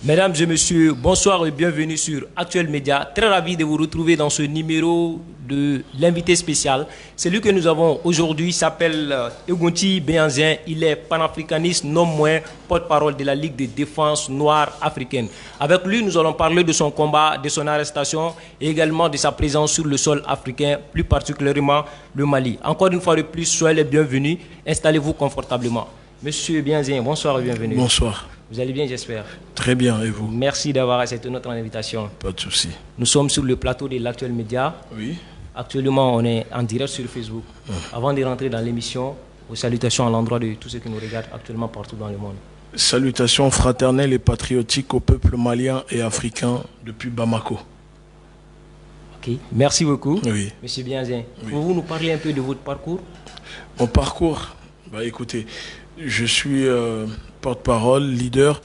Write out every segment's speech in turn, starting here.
Mesdames et messieurs, bonsoir et bienvenue sur Actuel Média. Très ravi de vous retrouver dans ce numéro de l'invité spécial. Celui que nous avons aujourd'hui s'appelle Egonti Béhanzin. Il est panafricaniste, non moins porte-parole de la Ligue de défense noire africaine. Avec lui, nous allons parler de son combat, de son arrestation et également de sa présence sur le sol africain, plus particulièrement le Mali. Encore une fois de plus, soyez les bienvenus. Installez-vous confortablement. Monsieur Béhanzin, bonsoir et bienvenue. Bonsoir. Vous allez bien, j'espère? Très bien, et vous? Merci d'avoir accepté notre invitation. Pas de souci. Nous sommes sur le plateau de l'Actuel Média. Oui. Actuellement, on est en direct sur Facebook. Avant de rentrer dans l'émission, vos salutations à l'endroit de tous ceux qui nous regardent actuellement partout dans le monde. Salutations fraternelles et patriotiques au peuple malien et africain depuis Bamako. Ok, merci beaucoup. Oui. Monsieur Béhanzin, Oui. pouvez-vous nous parler un peu de votre parcours? Mon parcours, écoutez, je suis porte-parole, leader,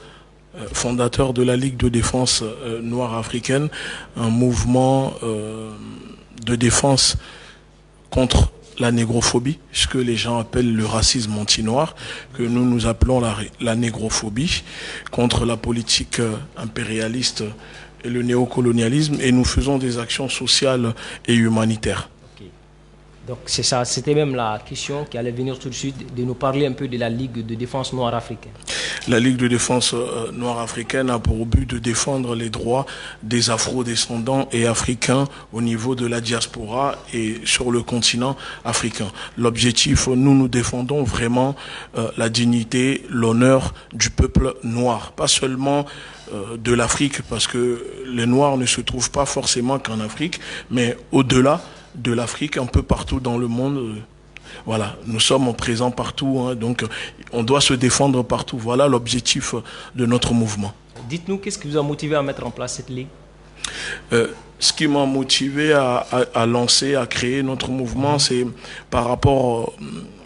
fondateur de la Ligue de défense noire africaine, un mouvement de défense contre la négrophobie, ce que les gens appellent le racisme anti-noir, que nous appelons la négrophobie, contre la politique impérialiste et le néocolonialisme, et nous faisons des actions sociales et humanitaires. Donc c'est ça, c'était même la question qui allait venir tout de suite, de nous parler un peu de la Ligue de défense noire africaine. La Ligue de défense noire africaine a pour but de défendre les droits des afro-descendants et africains au niveau de la diaspora et sur le continent africain. L'objectif, nous défendons vraiment la dignité, l'honneur du peuple noir, pas seulement de l'Afrique, parce que les Noirs ne se trouvent pas forcément qu'en Afrique, mais au-delà de l'Afrique, un peu partout dans le monde. Voilà, nous sommes présents partout, hein, donc on doit se défendre partout. Voilà l'objectif de notre mouvement. Dites-nous, qu'est-ce qui vous a motivé à mettre en place cette ligue? Ce qui m'a motivé à lancer, à créer notre mouvement, c'est par rapport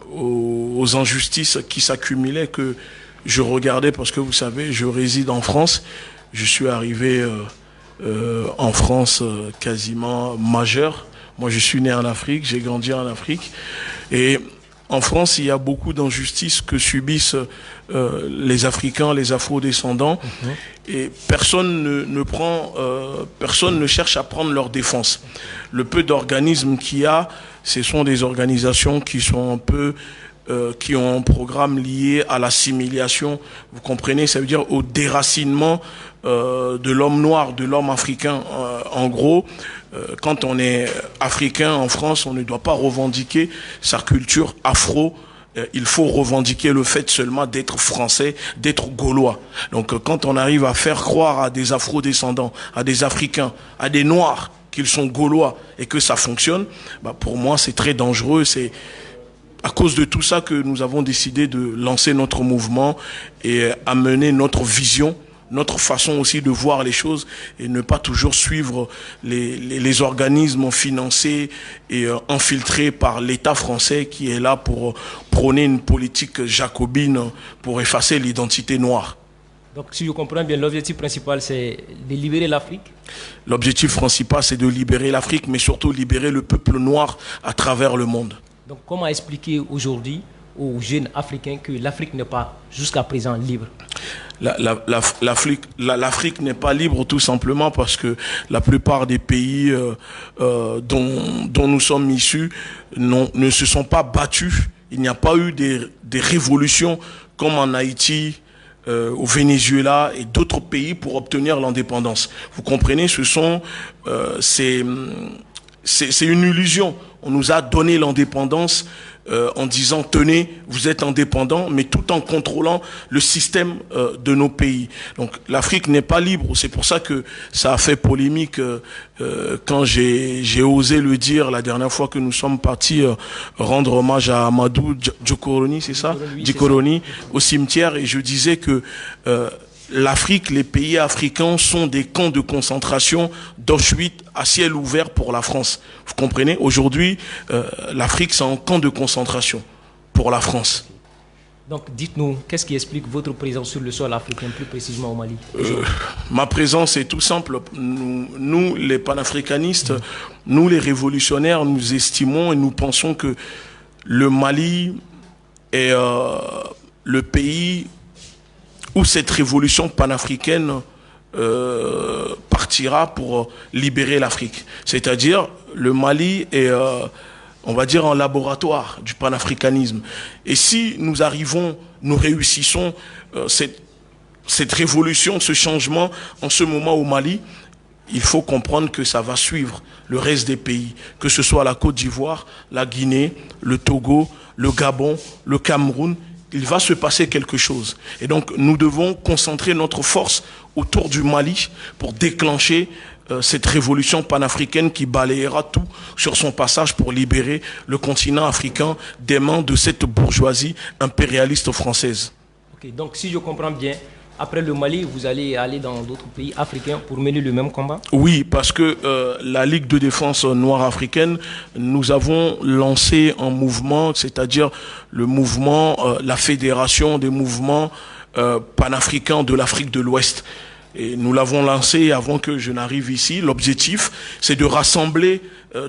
aux injustices qui s'accumulaient que je regardais, parce que vous savez, je réside en France. Je suis arrivé en France quasiment majeur. Moi, je suis né en Afrique, j'ai grandi en Afrique. Et en France, il y a beaucoup d'injustices que subissent les Africains, les Afro-descendants. Et personne personne ne cherche à prendre leur défense. Le peu d'organismes qu'il y a, ce sont des organisations qui sont un peu qui ont un programme lié à l'assimilation. Vous comprenez, ça veut dire au déracinement de l'homme noir, de l'homme africain. En gros, quand on est africain en France, on ne doit pas revendiquer sa culture afro. Il faut revendiquer le fait seulement d'être français, d'être gaulois. Donc quand on arrive à faire croire à des afro-descendants, à des africains, à des noirs qu'ils sont gaulois et que ça fonctionne, pour moi c'est très dangereux. C'est à cause de tout ça que nous avons décidé de lancer notre mouvement et amener notre vision, notre façon aussi de voir les choses et ne pas toujours suivre les organismes financés et infiltrés par l'État français qui est là pour prôner une politique jacobine pour effacer l'identité noire. Donc si je comprends bien, l'objectif principal c'est de libérer l'Afrique? L'objectif principal c'est de libérer l'Afrique, mais surtout libérer le peuple noir à travers le monde. Donc comment expliquer aujourd'hui aux jeunes africains que l'Afrique n'est pas jusqu'à présent libre? L'Afrique n'est pas libre tout simplement parce que la plupart des pays dont nous sommes issus ne se sont pas battus. Il n'y a pas eu des révolutions comme en Haïti, au Venezuela et d'autres pays pour obtenir l'indépendance. Vous comprenez, c'est une illusion. On nous a donné l'indépendance en disant tenez, vous êtes indépendants, mais tout en contrôlant le système de nos pays. Donc l'Afrique n'est pas libre. C'est pour ça que ça a fait polémique quand j'ai osé le dire la dernière fois que nous sommes partis rendre hommage à Amadou Djokoroni, c'est ça, Djokoroni, au cimetière, et je disais que l'Afrique, les pays africains sont des camps de concentration d'Auschwitz à ciel ouvert pour la France. Vous comprenez? Aujourd'hui, l'Afrique, c'est un camp de concentration pour la France. Donc, dites-nous, qu'est-ce qui explique votre présence sur le sol africain, plus précisément au Mali? Ma présence est tout simple. Nous, les panafricanistes, nous, les révolutionnaires, nous estimons et nous pensons que le Mali est le pays où cette révolution panafricaine partira pour libérer l'Afrique. C'est-à-dire, le Mali est, on va dire, un laboratoire du panafricanisme. Et si nous arrivons, nous réussissons cette révolution, ce changement en ce moment au Mali, il faut comprendre que ça va suivre le reste des pays, que ce soit la Côte d'Ivoire, la Guinée, le Togo, le Gabon, le Cameroun. Il va se passer quelque chose. Et donc, nous devons concentrer notre force autour du Mali pour déclencher cette révolution panafricaine qui balayera tout sur son passage pour libérer le continent africain des mains de cette bourgeoisie impérialiste française. Ok, donc si je comprends bien, après le Mali, vous allez aller dans d'autres pays africains pour mener le même combat? Oui, parce que la Ligue de défense noire africaine, nous avons lancé un mouvement, c'est-à-dire le mouvement, la fédération des mouvements panafricains de l'Afrique de l'Ouest. Et nous l'avons lancé avant que je n'arrive ici. L'objectif, c'est de rassembler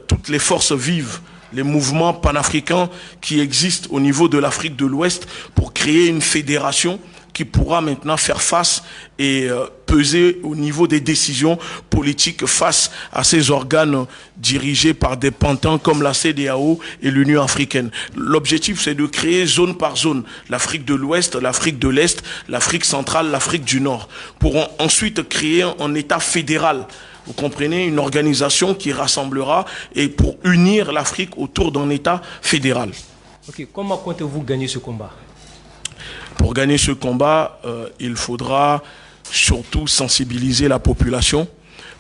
toutes les forces vives, les mouvements panafricains qui existent au niveau de l'Afrique de l'Ouest pour créer une fédération qui pourra maintenant faire face et peser au niveau des décisions politiques face à ces organes dirigés par des pantins comme la CEDEAO et l'Union africaine. L'objectif, c'est de créer zone par zone l'Afrique de l'Ouest, l'Afrique de l'Est, l'Afrique centrale, l'Afrique du Nord, pour ensuite créer un État fédéral. Vous comprenez, une organisation qui rassemblera et pour unir l'Afrique autour d'un État fédéral. Ok, comment comptez-vous gagner ce combat? Pour gagner ce combat, il faudra surtout sensibiliser la population,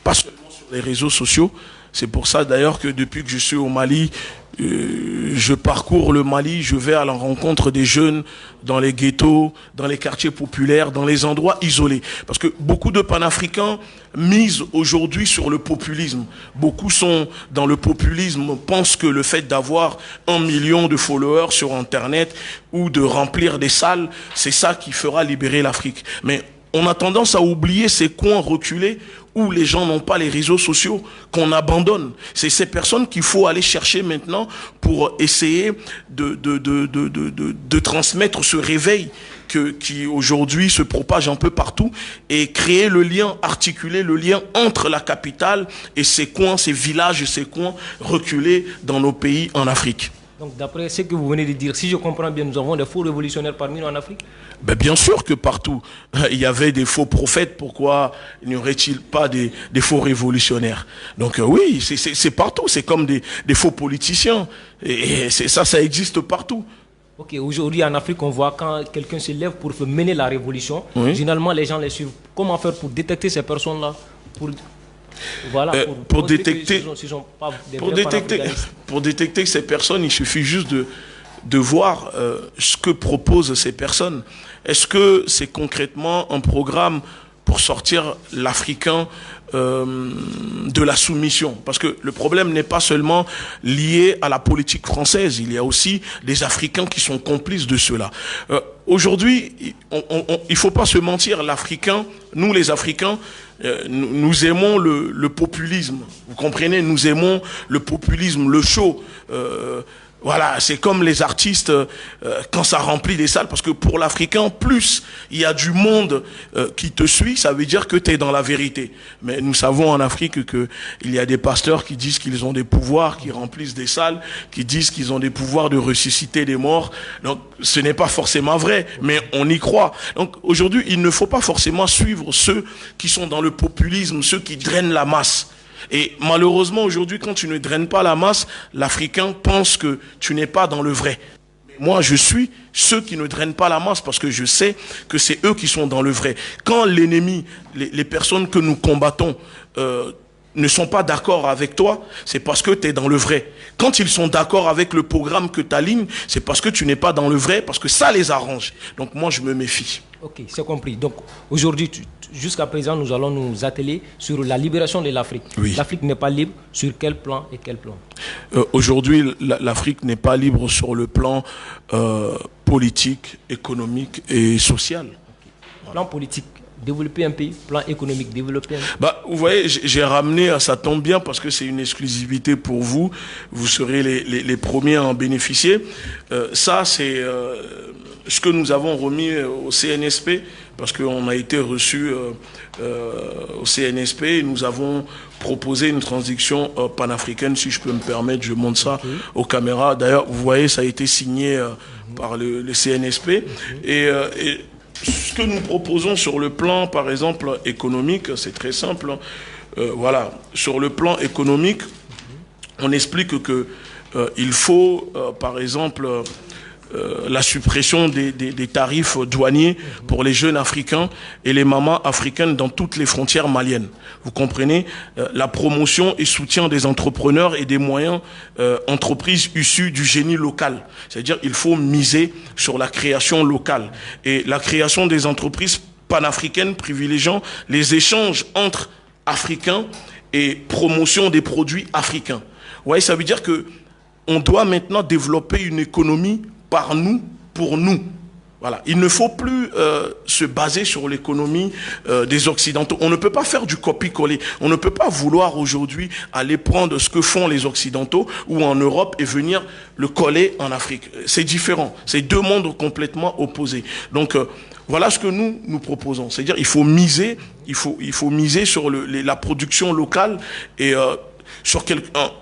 pas seulement sur les réseaux sociaux. C'est pour ça d'ailleurs que depuis que je suis au Mali, je parcours le Mali, je vais à la rencontre des jeunes dans les ghettos, dans les quartiers populaires, dans les endroits isolés. Parce que beaucoup de panafricains misent aujourd'hui sur le populisme. Beaucoup sont dans le populisme, pensent que le fait d'avoir 1 million de followers sur Internet ou de remplir des salles, c'est ça qui fera libérer l'Afrique. Mais on a tendance à oublier ces coins reculés où les gens n'ont pas les réseaux sociaux, qu'on abandonne. C'est ces personnes qu'il faut aller chercher maintenant pour essayer de transmettre ce réveil qui aujourd'hui se propage un peu partout et créer le lien, articuler le lien entre la capitale et ces coins, ces villages et ces coins reculés dans nos pays en Afrique. Donc d'après ce que vous venez de dire, si je comprends bien, nous avons des faux révolutionnaires parmi nous en Afrique? Ben bien sûr que partout, il y avait des faux prophètes. Pourquoi n'y aurait-il pas des faux révolutionnaires? Donc oui, c'est partout. C'est comme des faux politiciens. Et ça existe partout. Ok, aujourd'hui en Afrique, on voit quand quelqu'un se lève pour mener la révolution, oui. Généralement les gens les suivent. Comment faire pour détecter ces personnes-là? Voilà, pour détecter ces personnes, il suffit juste de voir ce que proposent ces personnes. Est-ce que c'est concrètement un programme pour sortir l'Africain de la soumission? Parce que le problème n'est pas seulement lié à la politique française, il y a aussi des Africains qui sont complices de cela. Aujourd'hui, il faut pas se mentir, l'Africain, nous les Africains, nous aimons le populisme, vous comprenez, nous aimons le populisme, le show. Voilà, c'est comme les artistes quand ça remplit des salles, parce que pour l'Africain, plus il y a du monde qui te suit, ça veut dire que tu es dans la vérité. Mais nous savons en Afrique qu'il y a des pasteurs qui disent qu'ils ont des pouvoirs, qui remplissent des salles, qui disent qu'ils ont des pouvoirs de ressusciter des morts. Donc ce n'est pas forcément vrai, mais on y croit. Donc aujourd'hui, il ne faut pas forcément suivre ceux qui sont dans le populisme, ceux qui drainent la masse. Et malheureusement, aujourd'hui, quand tu ne draines pas la masse, l'Africain pense que tu n'es pas dans le vrai. Moi, je suis ceux qui ne drainent pas la masse parce que je sais que c'est eux qui sont dans le vrai. Quand l'ennemi, les personnes que nous combattons ne sont pas d'accord avec toi, c'est parce que tu es dans le vrai. Quand ils sont d'accord avec le programme que tu alignes, c'est parce que tu n'es pas dans le vrai, parce que ça les arrange. Donc moi, je me méfie. Ok, c'est compris. Donc aujourd'hui, jusqu'à présent, nous allons nous atteler sur la libération de l'Afrique. Oui. L'Afrique n'est pas libre sur quel plan et quel plan? Aujourd'hui, l'Afrique n'est pas libre sur le plan politique, économique et social. Okay. Plan politique, développer un pays, plan économique, développer un pays. Bah, vous voyez, j'ai ramené, ça tombe bien parce que c'est une exclusivité pour vous. Vous serez les premiers à en bénéficier. Ça, c'est ce que nous avons remis au CNSP parce qu'on a été reçu au CNSP et nous avons proposé une transition panafricaine, si je peux me permettre, je montre ça aux caméras. D'ailleurs, vous voyez, ça a été signé par le CNSP. Et ce que nous proposons sur le plan, par exemple, économique, c'est très simple. Voilà, sur le plan économique, on explique que il faut, par exemple, la suppression des tarifs douaniers pour les jeunes africains et les mamans africaines dans toutes les frontières maliennes. Vous comprenez, la promotion et soutien des entrepreneurs et des moyens entreprises issues du génie local. C'est-à-dire qu'il faut miser sur la création locale et la création des entreprises panafricaines privilégiant les échanges entre Africains et promotion des produits africains. Ouais, ça veut dire que on doit maintenant développer une économie par nous, pour nous. Voilà. Il ne faut plus se baser sur l'économie des Occidentaux. On ne peut pas faire du copier-coller. On ne peut pas vouloir aujourd'hui aller prendre ce que font les Occidentaux ou en Europe et venir le coller en Afrique. C'est différent. C'est deux mondes complètement opposés. Donc, voilà ce que nous proposons. C'est-à-dire il faut miser, il faut miser sur la production locale et sur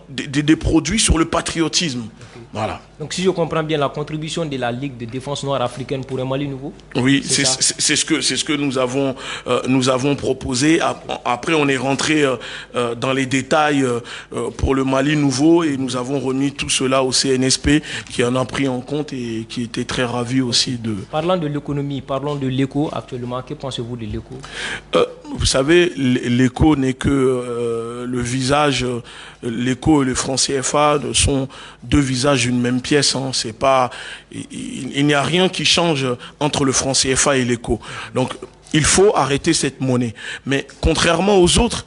des produits, sur le patriotisme. Voilà. Donc si je comprends bien, la contribution de la Ligue de défense noire africaine pour un Mali nouveau? Oui, c'est ce que nous avons proposé. Après, on est rentré dans les détails pour le Mali nouveau et nous avons remis tout cela au CNSP qui en a pris en compte et qui était très ravi aussi de... Parlant de l'économie, parlons de l'éco actuellement. Que pensez-vous de l'éco? Vous savez, l'éco n'est que le visage, l'éco et le franc CFA sont deux visages d'une même pièce. Hein. C'est pas, il n'y a rien qui change entre le franc CFA et l'éco. Donc, il faut arrêter cette monnaie. Mais contrairement aux autres,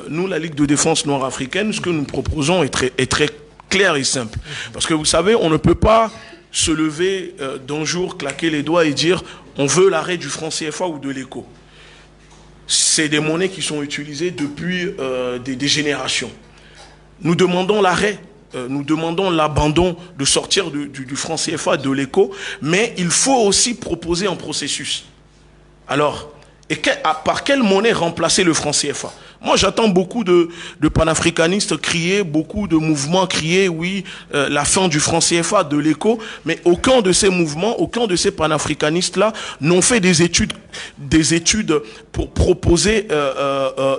nous, la Ligue de défense noire africaine, ce que nous proposons est très clair et simple. Parce que vous savez, on ne peut pas se lever d'un jour, claquer les doigts et dire on veut l'arrêt du franc CFA ou de l'éco. C'est des monnaies qui sont utilisées depuis des générations. Nous demandons l'arrêt, nous demandons l'abandon de sortir du franc CFA, de l'éco, mais il faut aussi proposer un processus. Alors, par quelle monnaie remplacer le franc CFA? Moi, j'attends beaucoup de panafricanistes crier, beaucoup de mouvements crier, oui, la fin du franc CFA, de l'éco, mais aucun de ces mouvements, aucun de ces panafricanistes-là n'ont fait des études pour proposer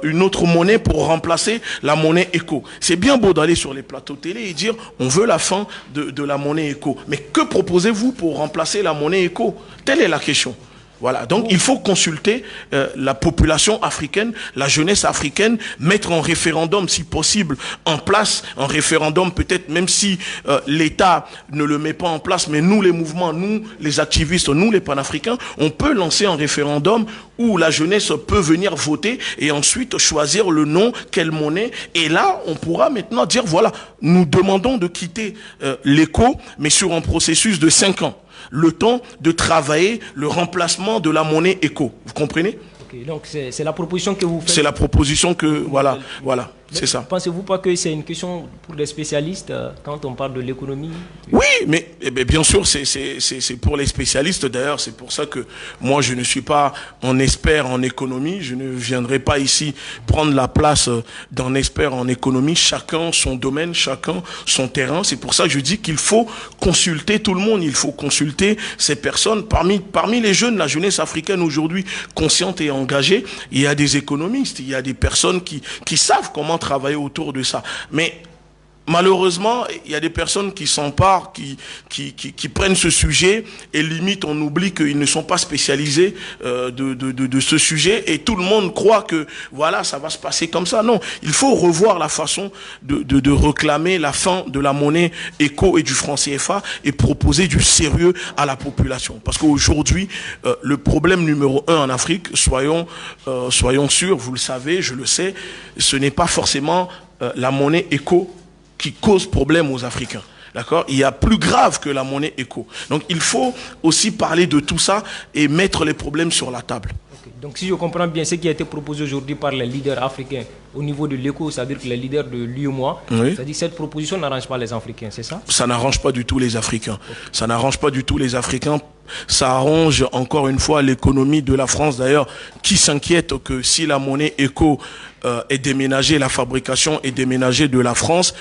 une autre monnaie pour remplacer la monnaie éco. C'est bien beau d'aller sur les plateaux télé et dire on veut la fin de la monnaie éco. Mais que proposez-vous pour remplacer la monnaie éco? Telle est la question. Voilà, donc il faut consulter la population africaine, la jeunesse africaine, mettre un référendum si possible en place, un référendum peut-être même si l'État ne le met pas en place, mais nous les mouvements, nous les activistes, nous les panafricains, on peut lancer un référendum où la jeunesse peut venir voter et ensuite choisir le nom, quelle monnaie, et là on pourra maintenant dire voilà, nous demandons de quitter l'éco, mais sur un processus de 5 ans. Le temps de travailler le remplacement de la monnaie éco. Vous comprenez? Okay, donc c'est la proposition que vous faites? C'est la proposition que, voilà, c'est ça. Pensez-vous pas que c'est une question pour les spécialistes quand on parle de l'économie? Oui, mais bien sûr, c'est pour les spécialistes. D'ailleurs, c'est pour ça que moi, je ne suis pas un expert en économie. Je ne viendrai pas ici prendre la place d'un expert en économie. Chacun son domaine, chacun son terrain. C'est pour ça que je dis qu'il faut consulter tout le monde. Il faut consulter ces personnes. Parmi les jeunes, la jeunesse africaine aujourd'hui, consciente et engagée, il y a des économistes, il y a des personnes qui savent comment travailler autour de ça. Mais malheureusement, il y a des personnes qui s'emparent, qui prennent ce sujet et limite on oublie qu'ils ne sont pas spécialisés de ce sujet et tout le monde croit que voilà, ça va se passer comme ça. Non, il faut revoir la façon de réclamer la fin de la monnaie éco et du franc CFA et proposer du sérieux à la population. Parce qu'aujourd'hui, le problème numéro 1 en Afrique, soyons sûrs, vous le savez, je le sais, ce n'est pas forcément la monnaie éco qui cause problème aux Africains. D'accord? Il y a plus grave que la monnaie éco. Donc il faut aussi parler de tout ça et mettre les problèmes sur la table. Okay. Donc si je comprends bien, ce qui a été proposé aujourd'hui par les leaders africains au niveau de l'éco, c'est-à-dire que les leaders de l'UEMOA, oui. C'est-à-dire que cette proposition n'arrange pas les Africains, c'est ça? Ça n'arrange pas du tout les Africains. Okay. Ça n'arrange pas du tout les Africains Ça arrange encore une fois l'économie de la France d'ailleurs, qui s'inquiète que si la monnaie éco est déménagée, la fabrication est déménagée de la France,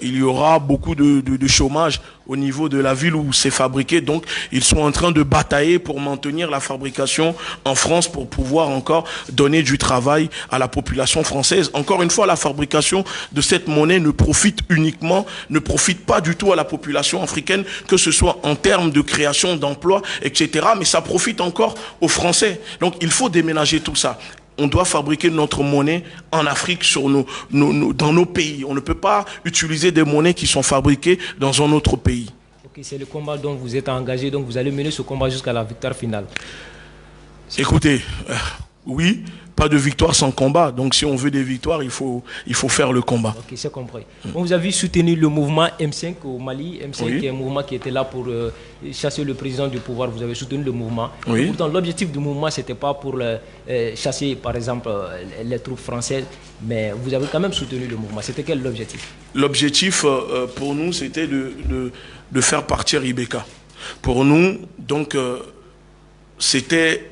il y aura beaucoup de chômage au niveau de la ville où c'est fabriqué. Donc ils sont en train de batailler pour maintenir la fabrication en France pour pouvoir encore donner du travail à la population française. Encore une fois, la fabrication de cette monnaie ne profite pas du tout à la population africaine, que ce soit en termes de création d'emplois, etc. Mais ça profite encore aux Français. Donc il faut déménager tout ça. On doit fabriquer notre monnaie en Afrique, dans nos pays. On ne peut pas utiliser des monnaies qui sont fabriquées dans un autre pays. Ok, c'est le combat dont vous êtes engagé, donc vous allez mener ce combat jusqu'à la victoire finale. Écoutez, oui, pas de victoire sans combat. Donc si on veut des victoires, il faut faire le combat. Ok, c'est compris. On vous a vu soutenir le mouvement M5 au Mali. M5 oui. Qui est un mouvement qui était là pour chasser le président du pouvoir. Vous avez soutenu le mouvement. Oui. Pourtant, l'objectif du mouvement, ce n'était pas pour chasser, par exemple, les troupes françaises. Mais vous avez quand même soutenu le mouvement. C'était quel l'objectif? L'objectif, pour nous, c'était de faire partir Ibeka. Pour nous, donc, c'était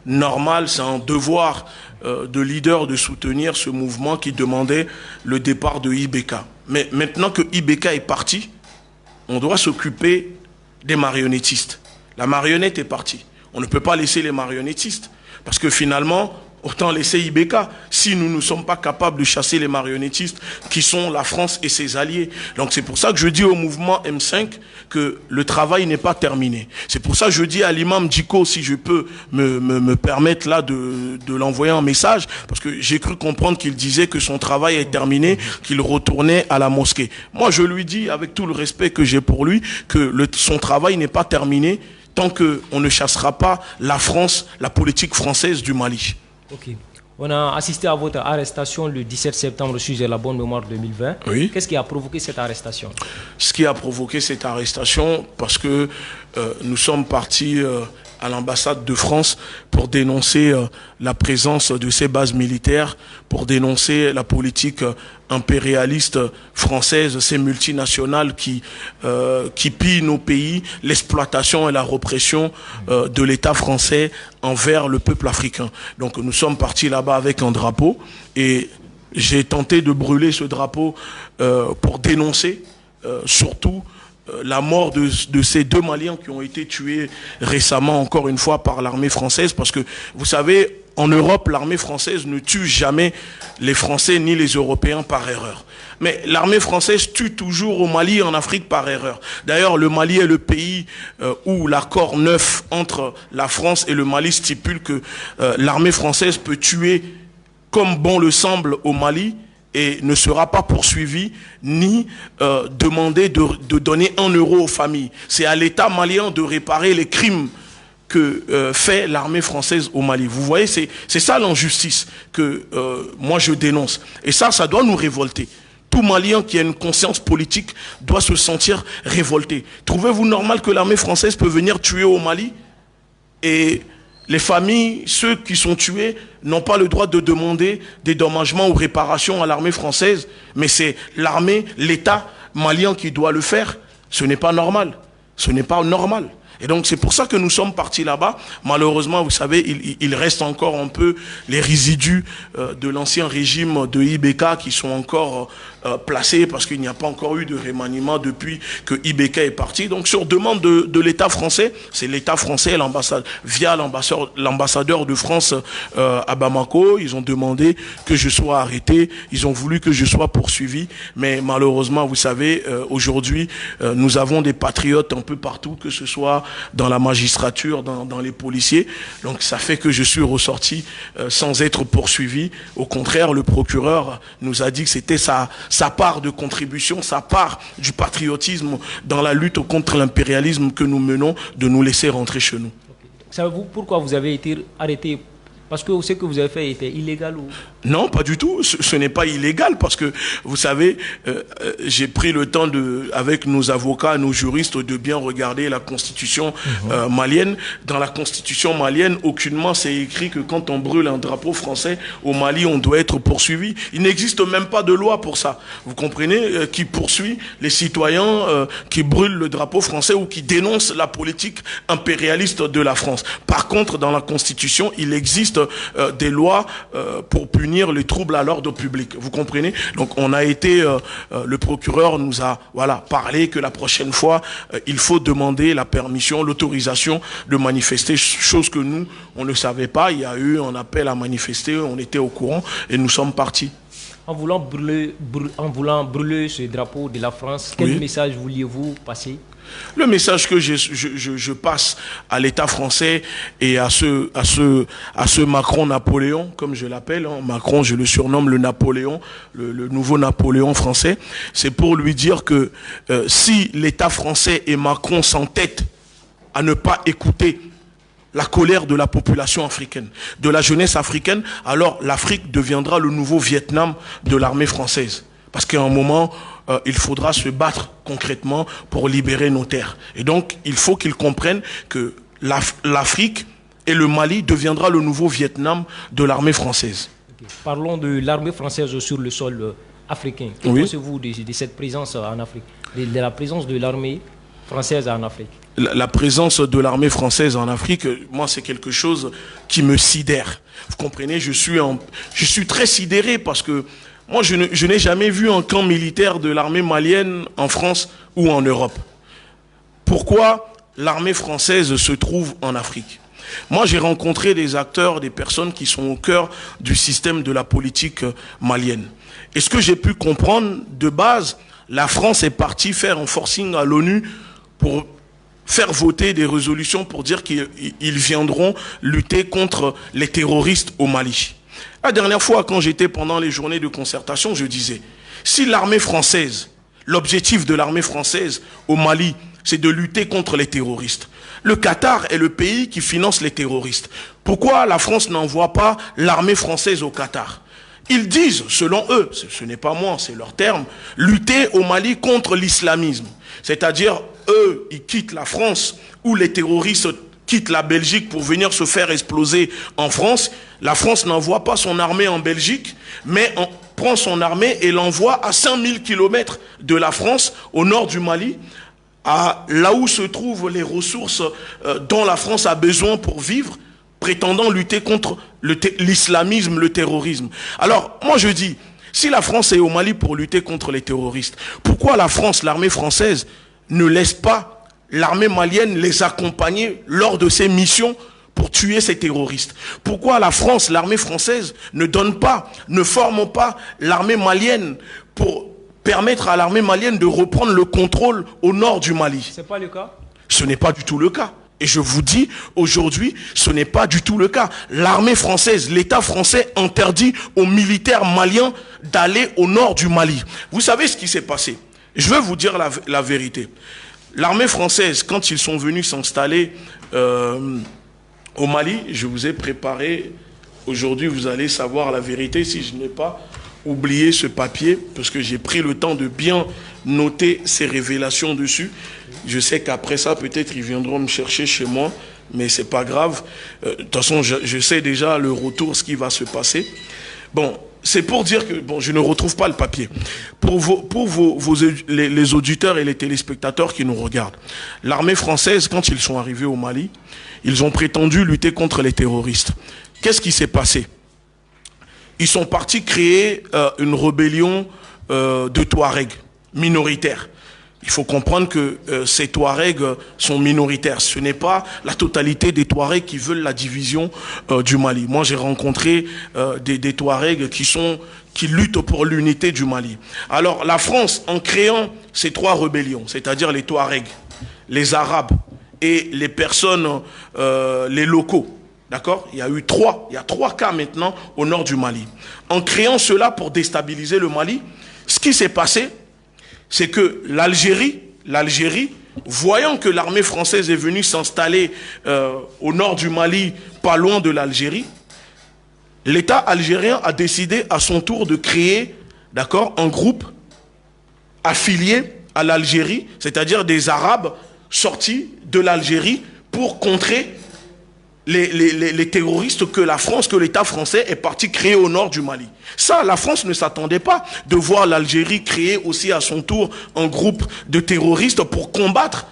normal, c'est un devoir de leader de soutenir ce mouvement qui demandait le départ de Ibeka. Mais maintenant que Ibeka est parti, on doit s'occuper des marionnettistes. La marionnette est partie. On ne peut pas laisser les marionnettistes parce que finalement, autant laisser Ibeka si nous ne sommes pas capables de chasser les marionnettistes qui sont la France et ses alliés. Donc c'est pour ça que je dis au mouvement M5 que le travail n'est pas terminé. C'est pour ça que je dis à l'imam Djiko, si je peux me permettre là de l'envoyer un message, parce que j'ai cru comprendre qu'il disait que son travail est terminé, qu'il retournait à la mosquée. Moi je lui dis, avec tout le respect que j'ai pour lui, que son travail n'est pas terminé tant qu'on ne chassera pas la France, la politique française du Mali. Ok. On a assisté à votre arrestation le 17 septembre, si j'ai la bonne mémoire, 2020. Oui. Qu'est-ce qui a provoqué cette arrestation? Ce qui a provoqué cette arrestation, parce que nous sommes partis à l'ambassade de France pour dénoncer la présence de ces bases militaires, pour dénoncer la politique impérialiste française, ces multinationales qui pillent nos pays, l'exploitation et la répression de l'État français envers le peuple africain. Donc nous sommes partis là-bas avec un drapeau et j'ai tenté de brûler ce drapeau pour dénoncer surtout la mort de ces 2 Maliens qui ont été tués récemment, encore une fois, par l'armée française. Parce que, vous savez, en Europe, l'armée française ne tue jamais les Français ni les Européens par erreur. Mais l'armée française tue toujours au Mali et en Afrique par erreur. D'ailleurs, le Mali est le pays où l'accord 9 entre la France et le Mali stipule que l'armée française peut tuer comme bon le semble au Mali, et ne sera pas poursuivi ni demandé de donner 1 euro aux familles. C'est à l'État malien de réparer les crimes que fait l'armée française au Mali. Vous voyez, c'est ça l'injustice que moi je dénonce. Et ça doit nous révolter. Tout Malien qui a une conscience politique doit se sentir révolté. Trouvez-vous normal que l'armée française peut venir tuer au Mali et les familles, ceux qui sont tués, n'ont pas le droit de demander des dédommagements ou réparations à l'armée française, mais c'est l'armée, l'État malien qui doit le faire. Ce n'est pas normal. Ce n'est pas normal. Et donc c'est pour ça que nous sommes partis là-bas. Malheureusement, vous savez, il reste encore un peu les résidus de l'ancien régime de Ibeka qui sont encore placés parce qu'il n'y a pas encore eu de remaniement depuis que Ibeka est parti. Donc sur demande de l'État français, c'est l'État français, l'ambassade, via l'ambassadeur de France à Bamako, ils ont demandé que je sois arrêté, ils ont voulu que je sois poursuivi, mais malheureusement, vous savez, aujourd'hui, nous avons des patriotes un peu partout, que ce soit dans la magistrature, dans les policiers. Donc ça fait que je suis ressorti sans être poursuivi. Au contraire, le procureur nous a dit que c'était sa part de contribution, sa part du patriotisme dans la lutte contre l'impérialisme que nous menons, de nous laisser rentrer chez nous. Savez-vous pourquoi vous avez été arrêté Parce que ce que vous avez fait était illégal ou... Non, pas du tout. Ce n'est pas illégal parce que, vous savez, j'ai pris le temps avec nos avocats, nos juristes, de bien regarder la constitution malienne. Dans la constitution malienne, aucunement c'est écrit que quand on brûle un drapeau français au Mali, on doit être poursuivi. Il n'existe même pas de loi pour ça. Vous comprenez, qui poursuit les citoyens qui brûlent le drapeau français ou qui dénoncent la politique impérialiste de la France. Par contre, dans la constitution, il existe des lois pour punir les troubles à l'ordre public. Vous comprenez? Donc on a été, le procureur nous a parlé que la prochaine fois, il faut demander la permission, l'autorisation de manifester, chose que nous, on ne savait pas. Il y a eu un appel à manifester, on était au courant et nous sommes partis. En voulant brûler ce drapeau de la France, quel message vouliez-vous passer? Le message que je passe à l'État français et à ce Macron-Napoléon, comme je l'appelle, hein, Macron, je le surnomme le Napoléon, le nouveau Napoléon français, c'est pour lui dire que si l'État français et Macron s'entêtent à ne pas écouter la colère de la population africaine, de la jeunesse africaine, alors l'Afrique deviendra le nouveau Vietnam de l'armée française. Parce qu'à un moment, il faudra se battre concrètement pour libérer nos terres. Et donc, il faut qu'ils comprennent que l'Afrique et le Mali deviendra le nouveau Vietnam de l'armée française. Okay. Parlons de l'armée française sur le sol africain. Que pensez-vous de cette présence en Afrique, de la présence de l'armée française en Afrique? La présence de l'armée française en Afrique, moi, c'est quelque chose qui me sidère. Vous comprenez, je suis très sidéré parce que moi, je n'ai jamais vu un camp militaire de l'armée malienne en France ou en Europe. Pourquoi l'armée française se trouve en Afrique? Moi, j'ai rencontré des acteurs, des personnes qui sont au cœur du système de la politique malienne. Et ce que j'ai pu comprendre, de base, la France est partie faire un forcing à l'ONU pour faire voter des résolutions pour dire qu'ils viendront lutter contre les terroristes au Mali. La dernière fois, quand j'étais pendant les journées de concertation, je disais, si l'armée française, l'objectif de l'armée française au Mali, c'est de lutter contre les terroristes. Le Qatar est le pays qui finance les terroristes. Pourquoi la France n'envoie pas l'armée française au Qatar? Ils disent, selon eux, ce n'est pas moi, c'est leur terme, lutter au Mali contre l'islamisme. C'est-à-dire, eux, ils quittent la France, où les terroristes quittent la Belgique pour venir se faire exploser en France. La France n'envoie pas son armée en Belgique, mais on prend son armée et l'envoie à 5000 km de la France, au nord du Mali, là où se trouvent les ressources dont la France a besoin pour vivre, prétendant lutter contre l'islamisme, le terrorisme. Alors, moi je dis, si la France est au Mali pour lutter contre les terroristes, pourquoi la France, l'armée française, ne laisse pas l'armée malienne les accompagner lors de ses missions pour tuer ces terroristes? Pourquoi la France, l'armée française, ne forme pas l'armée malienne pour permettre à l'armée malienne de reprendre le contrôle au nord du Mali? Ce n'est pas le cas? Ce n'est pas du tout le cas. Et je vous dis, aujourd'hui, ce n'est pas du tout le cas. L'armée française, l'État français interdit aux militaires maliens d'aller au nord du Mali. Vous savez ce qui s'est passé? Je vais vous dire la vérité. L'armée française, quand ils sont venus s'installer au Mali, je vous ai préparé, aujourd'hui vous allez savoir la vérité si je n'ai pas oublié ce papier, parce que j'ai pris le temps de bien noter ces révélations dessus. Je sais qu'après ça, peut-être ils viendront me chercher chez moi, mais c'est pas grave. De toute façon, je sais déjà le retour, ce qui va se passer. Bon, c'est pour dire que, bon, je ne retrouve pas le papier. Pour les auditeurs et les téléspectateurs qui nous regardent, l'armée française, quand ils sont arrivés au Mali, ils ont prétendu lutter contre les terroristes. Qu'est-ce qui s'est passé? Ils sont partis créer une rébellion de Touaregs minoritaires. Il faut comprendre que ces Touaregs sont minoritaires. Ce n'est pas la totalité des Touaregs qui veulent la division du Mali. Moi, j'ai rencontré des Touaregs qui luttent pour l'unité du Mali. Alors, la France, en créant ces trois rébellions, c'est-à-dire les Touaregs, les Arabes et les personnes, les locaux, d'accord? Il y a trois cas maintenant au nord du Mali. En créant cela pour déstabiliser le Mali, ce qui s'est passé, c'est que l'Algérie, voyant que l'armée française est venue s'installer au nord du Mali, pas loin de l'Algérie, l'État algérien a décidé à son tour de créer, d'accord, un groupe affilié à l'Algérie, c'est-à-dire des Arabes sortis de l'Algérie pour contrer les terroristes que la France, que l'État français est parti créer au nord du Mali. Ça, la France ne s'attendait pas de voir l'Algérie créer aussi à son tour un groupe de terroristes pour combattre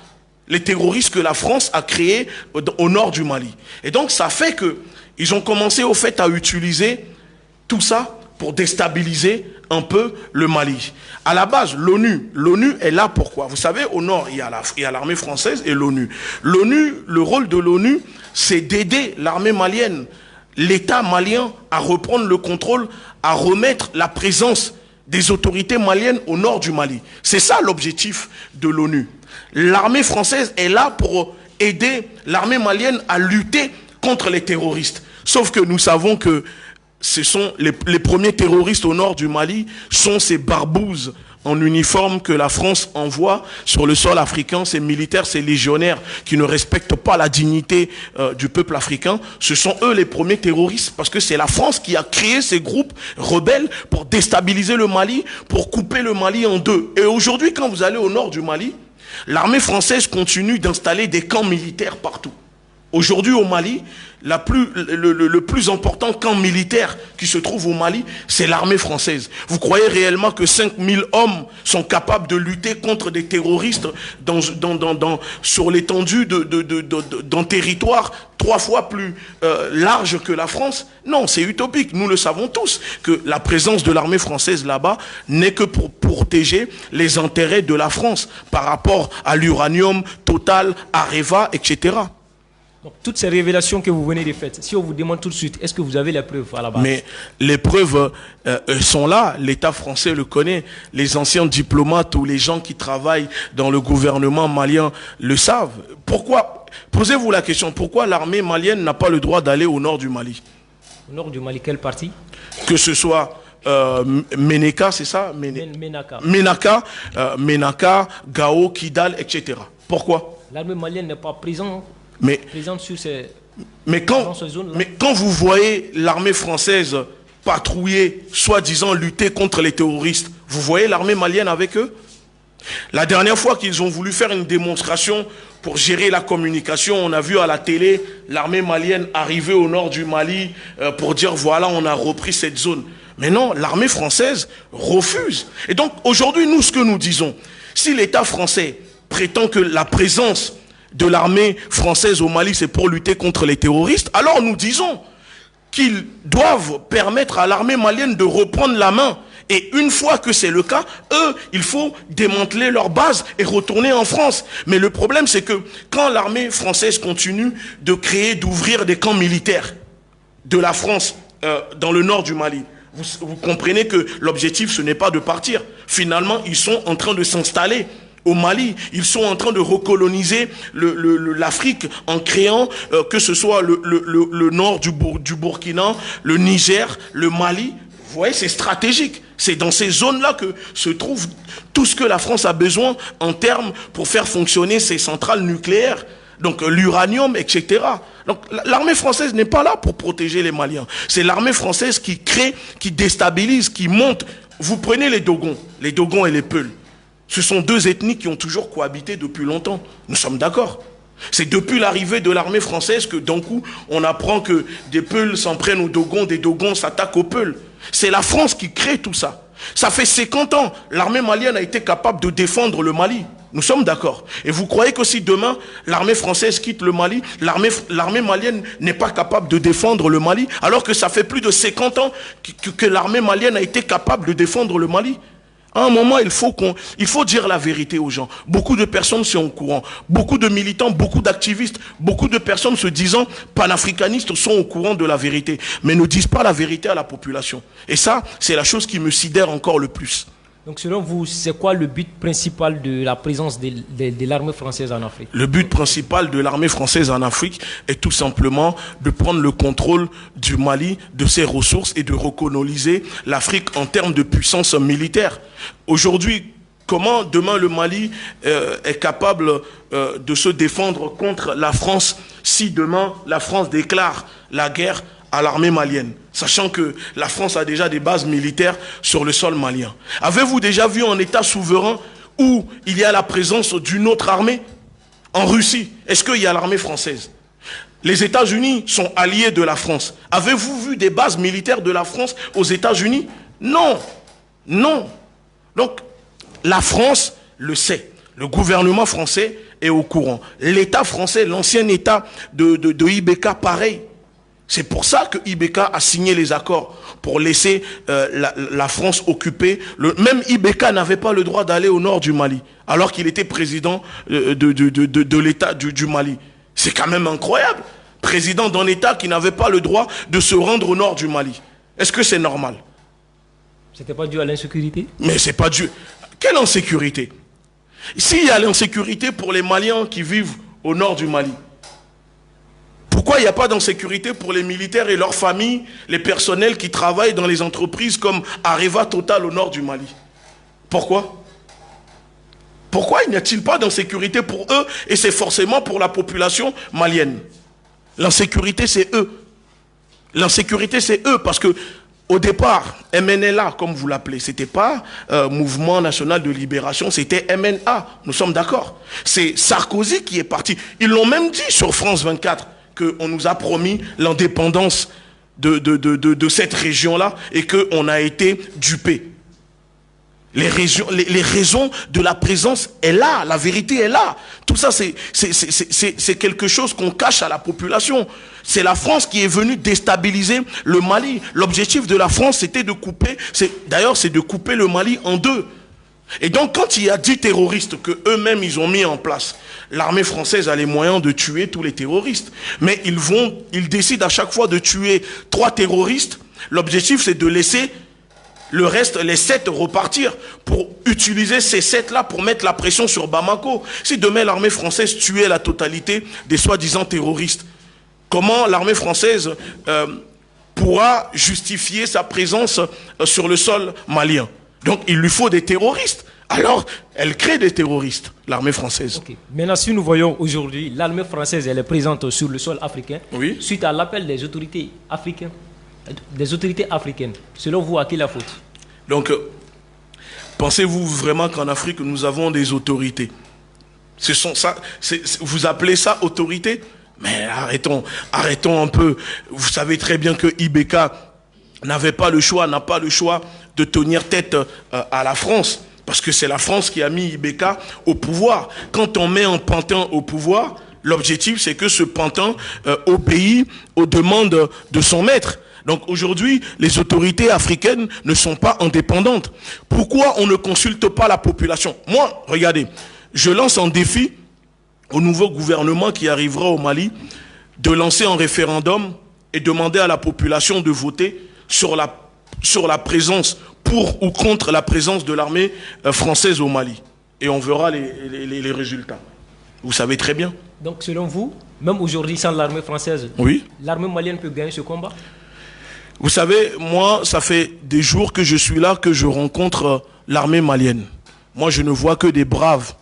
les terroristes que la France a créés au nord du Mali. Et donc, ça fait que ils ont commencé au fait à utiliser tout ça pour déstabiliser un peu le Mali. À la base, l'ONU est là pourquoi? Vous savez, au nord, il y a l'armée française et l'ONU. L'ONU, le rôle de l'ONU, c'est d'aider l'armée malienne, l'État malien à reprendre le contrôle, à remettre la présence des autorités maliennes au nord du Mali. C'est ça l'objectif de l'ONU. L'armée française est là pour aider l'armée malienne à lutter contre les terroristes. Sauf que nous savons que ce sont les premiers terroristes au nord du Mali sont ces barbouzes en uniforme que la France envoie sur le sol africain, ces militaires, ces légionnaires qui ne respectent pas la dignité du peuple africain. Ce sont eux les premiers terroristes parce que c'est la France qui a créé ces groupes rebelles pour déstabiliser le Mali, pour couper le Mali en deux. Et aujourd'hui, quand vous allez au nord du Mali, l'armée française continue d'installer des camps militaires partout. Aujourd'hui au Mali, le plus important camp militaire qui se trouve au Mali, c'est l'armée française. Vous croyez réellement que 5000 hommes sont capables de lutter contre des terroristes sur l'étendue d'un territoire 3 fois plus large que la France? Non, c'est utopique. Nous le savons tous que la présence de l'armée française là-bas n'est que pour protéger les intérêts de la France par rapport à l'uranium, Total, Areva, etc. Donc, toutes ces révélations que vous venez de faire, si on vous demande tout de suite, est-ce que vous avez les preuves à la base? Mais les preuves sont là, l'État français le connaît, les anciens diplomates ou les gens qui travaillent dans le gouvernement malien le savent. Pourquoi? Posez-vous la question, pourquoi l'armée malienne n'a pas le droit d'aller au nord du Mali? Au nord du Mali, quelle partie? Que ce soit Ménéka, c'est ça? Ménaka. Ménaka, Gao, Kidal, etc. Pourquoi? L'armée malienne n'est pas présente sur ces... Mais quand vous voyez l'armée française patrouiller, soi-disant lutter contre les terroristes, vous voyez l'armée malienne avec eux? La dernière fois qu'ils ont voulu faire une démonstration pour gérer la communication, on a vu à la télé l'armée malienne arriver au nord du Mali pour dire voilà, on a repris cette zone. Mais non, l'armée française refuse. Et donc aujourd'hui, nous, ce que nous disons, si l'État français prétend que la présence de l'armée française au Mali, c'est pour lutter contre les terroristes, alors nous disons qu'ils doivent permettre à l'armée malienne de reprendre la main. Et une fois que c'est le cas, eux, il faut démanteler leur base et retourner en France. Mais le problème, c'est que quand l'armée française continue de créer, d'ouvrir des camps militaires de la France dans le nord du Mali, vous comprenez que l'objectif, ce n'est pas de partir. Finalement, ils sont en train de s'installer au Mali. Ils sont en train de recoloniser l'Afrique en créant que ce soit le nord du Burkina, le Niger, le Mali. Vous voyez, c'est stratégique. C'est dans ces zones-là que se trouve tout ce que la France a besoin en termes pour faire fonctionner ses centrales nucléaires. Donc l'uranium, etc. Donc l'armée française n'est pas là pour protéger les Maliens. C'est l'armée française qui crée, qui déstabilise, qui monte. Vous prenez les Dogons et les Peuls. Ce sont deux ethnies qui ont toujours cohabité depuis longtemps. Nous sommes d'accord. C'est depuis l'arrivée de l'armée française que d'un coup, on apprend que des Peuls s'en prennent aux Dogons, des Dogons s'attaquent aux Peuls. C'est la France qui crée tout ça. Ça fait 50 ans, l'armée malienne a été capable de défendre le Mali. Nous sommes d'accord. Et vous croyez que si demain, l'armée française quitte le Mali, l'armée malienne n'est pas capable de défendre le Mali, alors que ça fait plus de 50 ans que l'armée malienne a été capable de défendre le Mali? À un moment, il faut dire la vérité aux gens. Beaucoup de personnes sont au courant. Beaucoup de militants, beaucoup d'activistes, beaucoup de personnes se disant panafricanistes sont au courant de la vérité, mais ne disent pas la vérité à la population. Et ça, c'est la chose qui me sidère encore le plus. Donc selon vous, c'est quoi le but principal de la présence de l'armée française en Afrique? Le but principal de l'armée française en Afrique est tout simplement de prendre le contrôle du Mali, de ses ressources et de recoloniser l'Afrique en termes de puissance militaire. Aujourd'hui, comment demain le Mali est capable de se défendre contre la France si demain la France déclare la guerre à l'armée malienne, sachant que la France a déjà des bases militaires sur le sol malien? Avez-vous déjà vu un État souverain où il y a la présence d'une autre armée? En Russie, est-ce qu'il y a l'armée française? Les États-Unis sont alliés de la France. Avez-vous vu des bases militaires de la France aux États-Unis? Non. Non. Donc, la France le sait. Le gouvernement français est au courant. L'État français, l'ancien État de IBK, pareil. C'est pour ça que IBK a signé les accords pour laisser la France occuper. Même IBK n'avait pas le droit d'aller au nord du Mali, alors qu'il était président de l'État du Mali. C'est quand même incroyable. Président d'un État qui n'avait pas le droit de se rendre au nord du Mali. Est-ce que c'est normal? C'était pas dû à l'insécurité? Mais c'est pas dû. Quelle insécurité? S'il y a l'insécurité pour les Maliens qui vivent au nord du Mali, pourquoi il n'y a pas d'insécurité pour les militaires et leurs familles, les personnels qui travaillent dans les entreprises comme Areva Total au nord du Mali? Pourquoi? Pourquoi il n'y a-t-il pas d'insécurité pour eux et c'est forcément pour la population malienne? L'insécurité, c'est eux. L'insécurité, c'est eux parce que au départ, MNLA, comme vous l'appelez, c'était pas Mouvement National de Libération, c'était MNA. Nous sommes d'accord. C'est Sarkozy qui est parti. Ils l'ont même dit sur France 24 qu'on nous a promis l'indépendance de cette région-là et qu'on a été dupé. Les raisons de la présence est là, la vérité est là. Tout ça, c'est quelque chose qu'on cache à la population. C'est la France qui est venue déstabiliser le Mali. L'objectif de la France, c'était de couper, d'ailleurs, c'est de couper le Mali en deux. Et donc, quand il y a 10 terroristes que eux-mêmes ils ont mis en place, l'armée française a les moyens de tuer tous les terroristes. Mais ils décident à chaque fois de tuer 3 terroristes. L'objectif, c'est de laisser le reste, les 7 repartir pour utiliser ces 7-là pour mettre la pression sur Bamako. Si demain l'armée française tuait la totalité des soi-disant terroristes, comment l'armée française pourra justifier sa présence sur le sol malien? Donc il lui faut des terroristes. Alors elle crée des terroristes, l'armée française. Okay. Maintenant, si nous voyons aujourd'hui, l'armée française elle est présente sur le sol africain, oui, suite à l'appel des autorités africaines. Selon vous, à qui la faute? Donc, pensez-vous vraiment qu'en Afrique, nous avons des autorités? Vous appelez ça autorité? Mais arrêtons un peu. Vous savez très bien que IBK n'a pas le choix de tenir tête à la France. Parce que c'est la France qui a mis IBK au pouvoir. Quand on met un pantin au pouvoir, l'objectif c'est que ce pantin obéit aux demandes de son maître. Donc aujourd'hui, les autorités africaines ne sont pas indépendantes. Pourquoi on ne consulte pas la population? Moi, regardez, je lance un défi au nouveau gouvernement qui arrivera au Mali de lancer un référendum et demander à la population de voter sur la présence, pour ou contre la présence de l'armée française au Mali. Et on verra les résultats. Vous savez très bien. Donc selon vous, même aujourd'hui sans l'armée française, oui, l'armée malienne peut gagner ce combat? Vous savez, moi, ça fait des jours que je suis là, que je rencontre l'armée malienne. Moi, je ne vois que des braves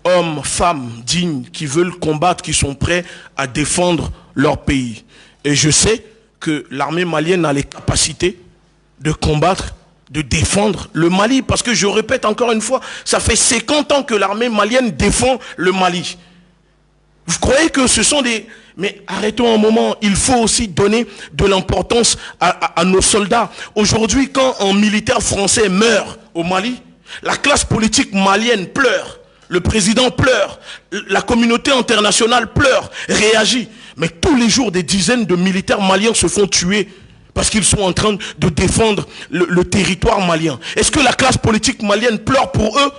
hommes, femmes, dignes, qui veulent combattre, qui sont prêts à défendre leur pays. Et je sais que l'armée malienne a les capacités de combattre, de défendre le Mali. Parce que je répète encore une fois, ça fait 50 ans que l'armée malienne défend le Mali. Vous croyez que ce sont des... Mais arrêtons un moment, il faut aussi donner de l'importance à nos soldats. Aujourd'hui, quand un militaire français meurt au Mali, la classe politique malienne pleure, le président pleure, la communauté internationale pleure, réagit. Mais tous les jours, des dizaines de militaires maliens se font tuer parce qu'ils sont en train de défendre le territoire malien. Est-ce que la classe politique malienne pleure pour eux?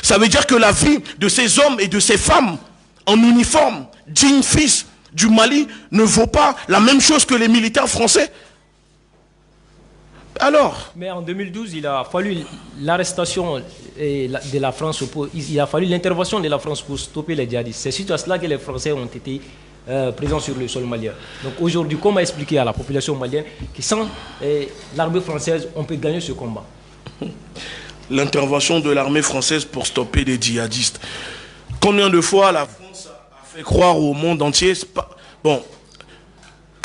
Ça veut dire que la vie de ces hommes et de ces femmes en uniforme, dignes fils du Mali, ne vaut pas la même chose que les militaires français? Alors? Mais en 2012, il a fallu l'arrestation de la France, il a fallu l'intervention de la France pour stopper les djihadistes. C'est suite à cela que les Français ont été présents sur le sol malien. Donc aujourd'hui, comment expliquer à la population malienne que sans l'armée française, on peut gagner ce combat? L'intervention de l'armée française pour stopper les djihadistes. Combien de fois la France a fait croire au monde entier, bon,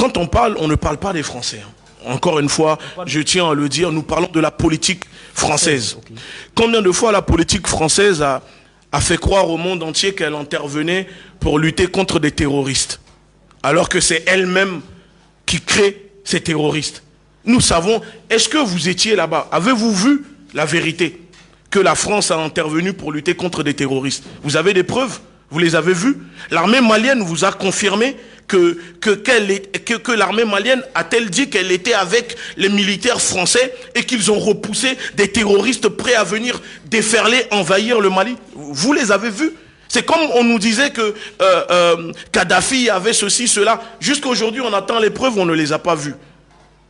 quand on parle, on ne parle pas des Français. Encore une fois, je tiens à le dire, nous parlons de la politique française. Okay. Combien de fois la politique française a fait croire au monde entier qu'elle intervenait pour lutter contre des terroristes, alors que c'est elle-même qui crée ces terroristes. Nous savons, est-ce que vous étiez là-bas? Avez-vous vu la vérité que la France a intervenu pour lutter contre des terroristes? Vous avez des preuves? Vous les avez vues? L'armée malienne vous a confirmé que l'armée malienne a-t-elle dit qu'elle était avec les militaires français et qu'ils ont repoussé des terroristes prêts à venir déferler, envahir le Mali? Vous les avez vus? C'est comme on nous disait que Kadhafi avait ceci, cela. Jusqu'à aujourd'hui, on attend les preuves, on ne les a pas vues.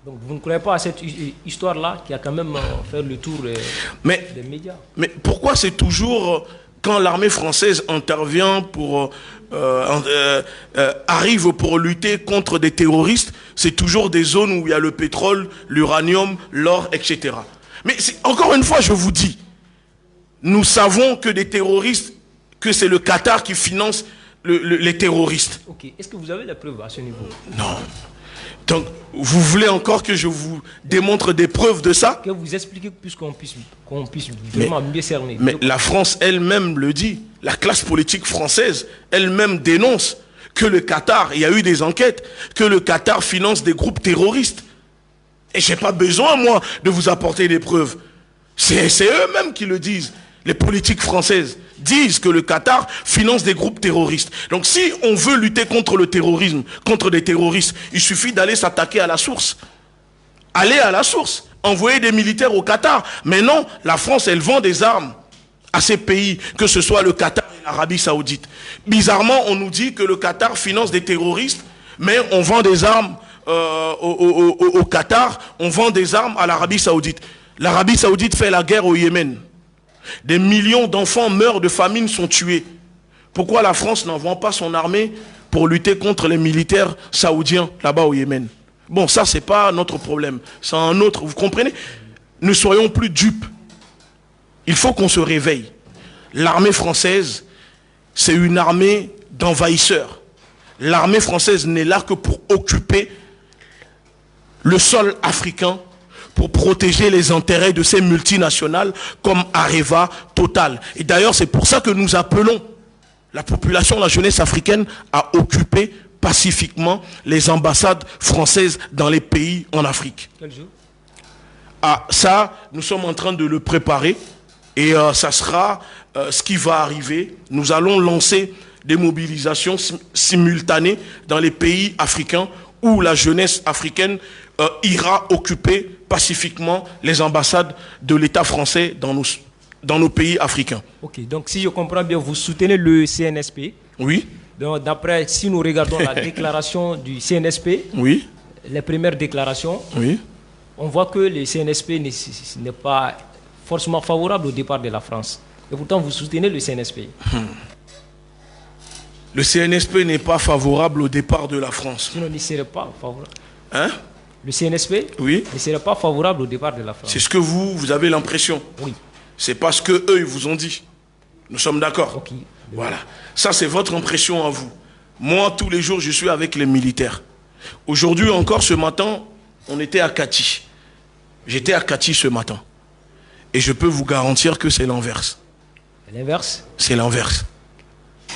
Donc vous ne croyez pas à cette histoire-là qui a quand même fait le tour des médias? Mais pourquoi c'est toujours, quand l'armée française intervient pour... arrive pour lutter contre des terroristes, c'est toujours des zones où il y a le pétrole, l'uranium, l'or, etc. Mais encore une fois, je vous dis, nous savons que des terroristes, que c'est le Qatar qui finance les terroristes. Ok, est-ce que vous avez la preuve à ce niveau? Non. Donc, vous voulez encore que je vous démontre des preuves de ça? Que vous expliquez puisqu'on puisse vraiment mieux cerner. Mais la France elle-même le dit. La classe politique française elle-même dénonce que le Qatar, il y a eu des enquêtes, que le Qatar finance des groupes terroristes. Et je n'ai pas besoin, moi, de vous apporter des preuves. C'est eux-mêmes qui le disent. Les politiques françaises disent que le Qatar finance des groupes terroristes. Donc si on veut lutter contre le terrorisme, contre des terroristes, il suffit d'aller s'attaquer à la source. Aller à la source, envoyer des militaires au Qatar. Mais non, la France, elle vend des armes à ces pays, que ce soit le Qatar et l'Arabie Saoudite. Bizarrement, on nous dit que le Qatar finance des terroristes, mais on vend des armes au Qatar, on vend des armes à l'Arabie Saoudite. L'Arabie Saoudite fait la guerre au Yémen. Des millions d'enfants meurent de famine, sont tués. Pourquoi la France n'envoie pas son armée pour lutter contre les militaires saoudiens là-bas au Yémen? Bon, ça, c'est pas notre problème. C'est un autre, vous comprenez? Ne soyons plus dupes. Il faut qu'on se réveille. L'armée française, c'est une armée d'envahisseurs. L'armée française n'est là que pour occuper le sol africain, pour protéger les intérêts de ces multinationales comme Areva, Total. Et d'ailleurs, c'est pour ça que nous appelons la population, la jeunesse africaine à occuper pacifiquement les ambassades françaises dans les pays en Afrique. Quel jour? Ah, ça, nous sommes en train de le préparer et ça sera ce qui va arriver. Nous allons lancer des mobilisations simultanées dans les pays africains où la jeunesse africaine ira occuper pacifiquement les ambassades de l'État français dans nos pays africains. Ok, donc si je comprends bien, vous soutenez le CNSP. Oui. Donc d'après, si nous regardons la déclaration du CNSP, oui, les premières déclarations, oui, on voit que le CNSP n'est pas forcément favorable au départ de la France. Et pourtant, vous soutenez le CNSP. Le CNSP n'est pas favorable au départ de la France. Sinon, il ne serait pas favorable. Hein? Le CNSP, oui, ne serait pas favorable au départ de la France. C'est ce que vous avez l'impression. Oui. C'est pas ce qu'eux, ils vous ont dit. Nous sommes d'accord. Okay. Voilà. Ça, c'est votre impression à vous. Moi, tous les jours, je suis avec les militaires. Aujourd'hui, encore ce matin, on était à Kati. J'étais à Kati ce matin. Et je peux vous garantir que c'est l'inverse. L'inverse? C'est l'inverse.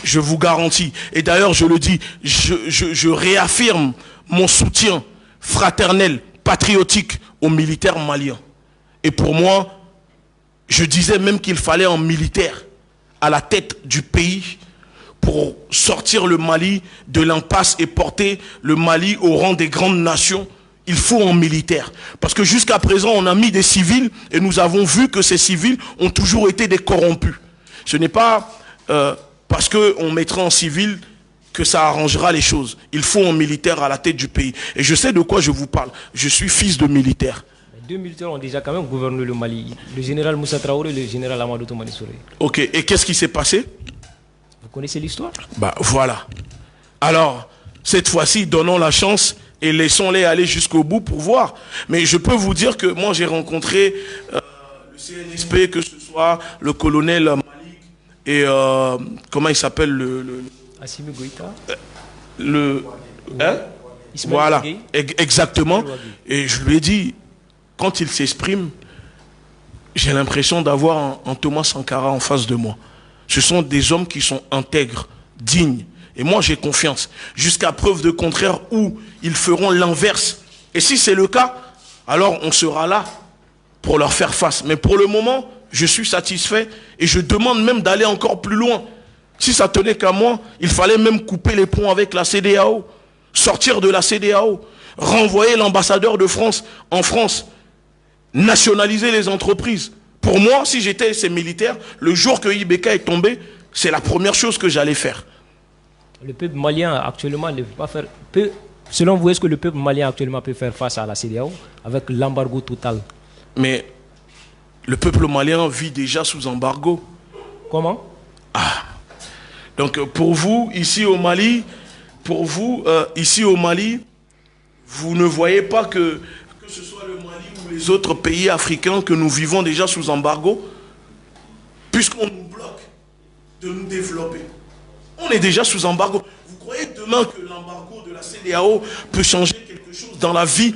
Je vous garantis. Et d'ailleurs, je le dis, je réaffirme mon soutien fraternel, patriotique aux militaires maliens. Et pour moi, je disais même qu'il fallait un militaire à la tête du pays pour sortir le Mali de l'impasse et porter le Mali au rang des grandes nations. Il faut un militaire. Parce que jusqu'à présent, on a mis des civils et nous avons vu que ces civils ont toujours été des corrompus. Ce n'est pas parce qu'on mettra en civil que ça arrangera les choses. Il faut un militaire à la tête du pays. Et je sais de quoi je vous parle. Je suis fils de militaire. Deux militaires ont déjà quand même gouverné le Mali. Le général Moussa Traoré et le général Amadou Toumani Touré. Ok, et qu'est-ce qui s'est passé? Vous connaissez l'histoire? Bah voilà. Alors, cette fois-ci, donnons la chance et laissons-les aller jusqu'au bout pour voir. Mais je peux vous dire que moi, j'ai rencontré le CNSP, que ce soit le colonel Malik et comment il s'appelle Assimi Goïta. Hein? Voilà, exactement. Et je lui ai dit, quand il s'exprime, j'ai l'impression d'avoir un Thomas Sankara en face de moi. Ce sont des hommes qui sont intègres, dignes. Et moi, j'ai confiance. Jusqu'à preuve de contraire, où ils feront l'inverse. Et si c'est le cas, alors on sera là pour leur faire face. Mais pour le moment, je suis satisfait et je demande même d'aller encore plus loin. Si ça tenait qu'à moi, il fallait même couper les ponts avec la CEDEAO, sortir de la CEDEAO, renvoyer l'ambassadeur de France en France, nationaliser les entreprises. Pour moi, si j'étais ces militaires, le jour que IBK est tombé, c'est la première chose que j'allais faire. Le peuple malien actuellement ne peut pas faire... selon vous, est-ce que le peuple malien actuellement peut faire face à la CEDEAO avec l'embargo total? Mais le peuple malien vit déjà sous embargo. Comment? Donc pour vous, ici au Mali, vous ne voyez pas que ce soit le Mali ou les autres pays africains que nous vivons déjà sous embargo, puisqu'on nous bloque de nous développer. On est déjà sous embargo. Vous croyez demain que l'embargo de la CEDEAO peut changer quelque chose dans la vie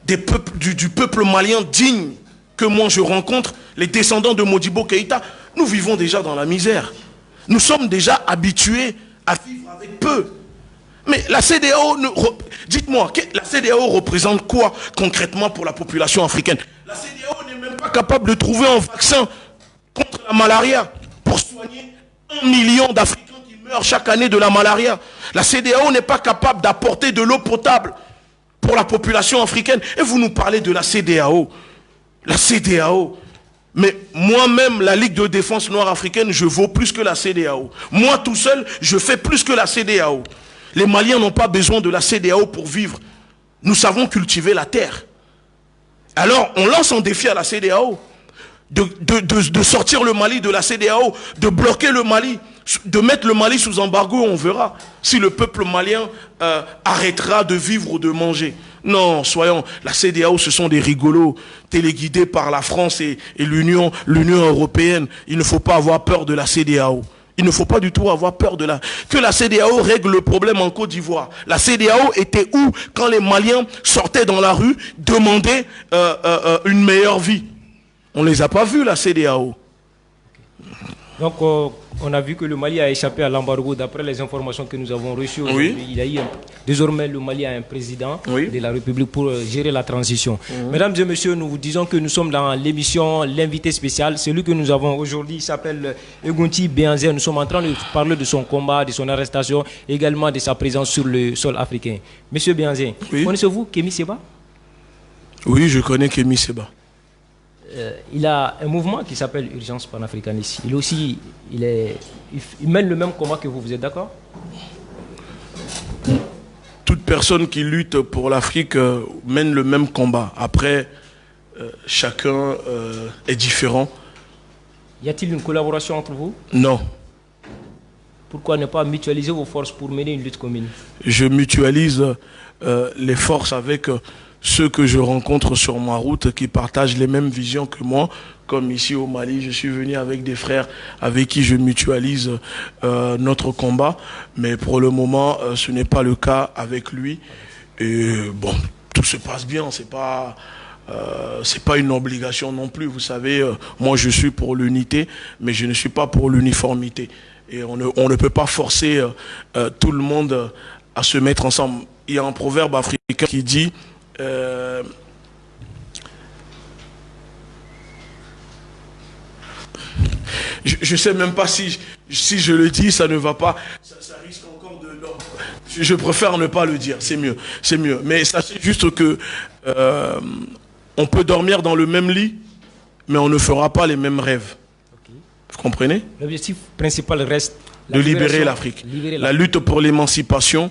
des peuples, du peuple malien digne que moi je rencontre, les descendants de Modibo Keïta? Nous vivons déjà dans la misère. Nous sommes déjà habitués à vivre avec peu. Mais la CEDEAO, dites-moi, la CEDEAO représente quoi concrètement pour la population africaine? La CEDEAO n'est même pas capable de trouver un vaccin contre la malaria pour soigner 1 million d'Africains qui meurent chaque année de la malaria. La CEDEAO n'est pas capable d'apporter de l'eau potable pour la population africaine. Et vous nous parlez de la CEDEAO. La CEDEAO. Mais moi-même, la Ligue de défense noire africaine, je vaux plus que la CEDEAO. Moi tout seul, je fais plus que la CEDEAO. Les Maliens n'ont pas besoin de la CEDEAO pour vivre. Nous savons cultiver la terre. Alors, on lance un défi à la CEDEAO. De sortir le Mali de la CEDEAO, de bloquer le Mali, de mettre le Mali sous embargo, on verra si le peuple malien arrêtera de vivre ou de manger. Non, soyons, la CEDEAO, ce sont des rigolos téléguidés par la France et l'Union européenne. Il ne faut pas avoir peur de la CEDEAO. Il ne faut pas du tout avoir peur que la CEDEAO règle le problème en Côte d'Ivoire. La CEDEAO était où quand les Maliens sortaient dans la rue, demandaient une meilleure vie? On ne les a pas vus, la CEDEAO. Donc, on a vu que le Mali a échappé à l'embargo d'après les informations que nous avons reçues aujourd'hui. Oui. Désormais, le Mali a un président de la République pour gérer la transition. Mesdames et messieurs, nous vous disons que nous sommes dans l'émission L'invité spécial. Celui que nous avons aujourd'hui s'appelle Egonti Béanzé. Nous sommes en train de parler de son combat, de son arrestation, également de sa présence sur le sol africain. Monsieur Béanzé, connaissez-vous Kémy Séba? Oui, je connais Kémy Séba. Il a un mouvement qui s'appelle Urgence panafricaniste. Il mène le même combat que vous, vous êtes d'accord? Toute personne qui lutte pour l'Afrique mène le même combat. Après, chacun est différent. Y a-t-il une collaboration entre vous? Non. Pourquoi ne pas mutualiser vos forces pour mener une lutte commune? Je mutualise les forces avec ceux que je rencontre sur ma route qui partagent les mêmes visions que moi. Comme ici au Mali, je suis venu avec des frères avec qui je mutualise notre combat. Mais pour le moment, ce n'est pas le cas avec lui. Et bon, tout se passe bien. C'est pas une obligation non plus. Vous savez, moi je suis pour l'unité, mais je ne suis pas pour l'uniformité. Et on ne peut pas forcer tout le monde à se mettre ensemble. Il y a un proverbe africain qui dit... je ne sais même pas si je le dis, ça ne va pas, ça risque encore de... Non. Je préfère ne pas le dire, c'est mieux. Mais sachez juste que on peut dormir dans le même lit, mais on ne fera pas les mêmes rêves. Okay. Vous comprenez? L'objectif principal reste de libérer l'Afrique. La lutte pour l'émancipation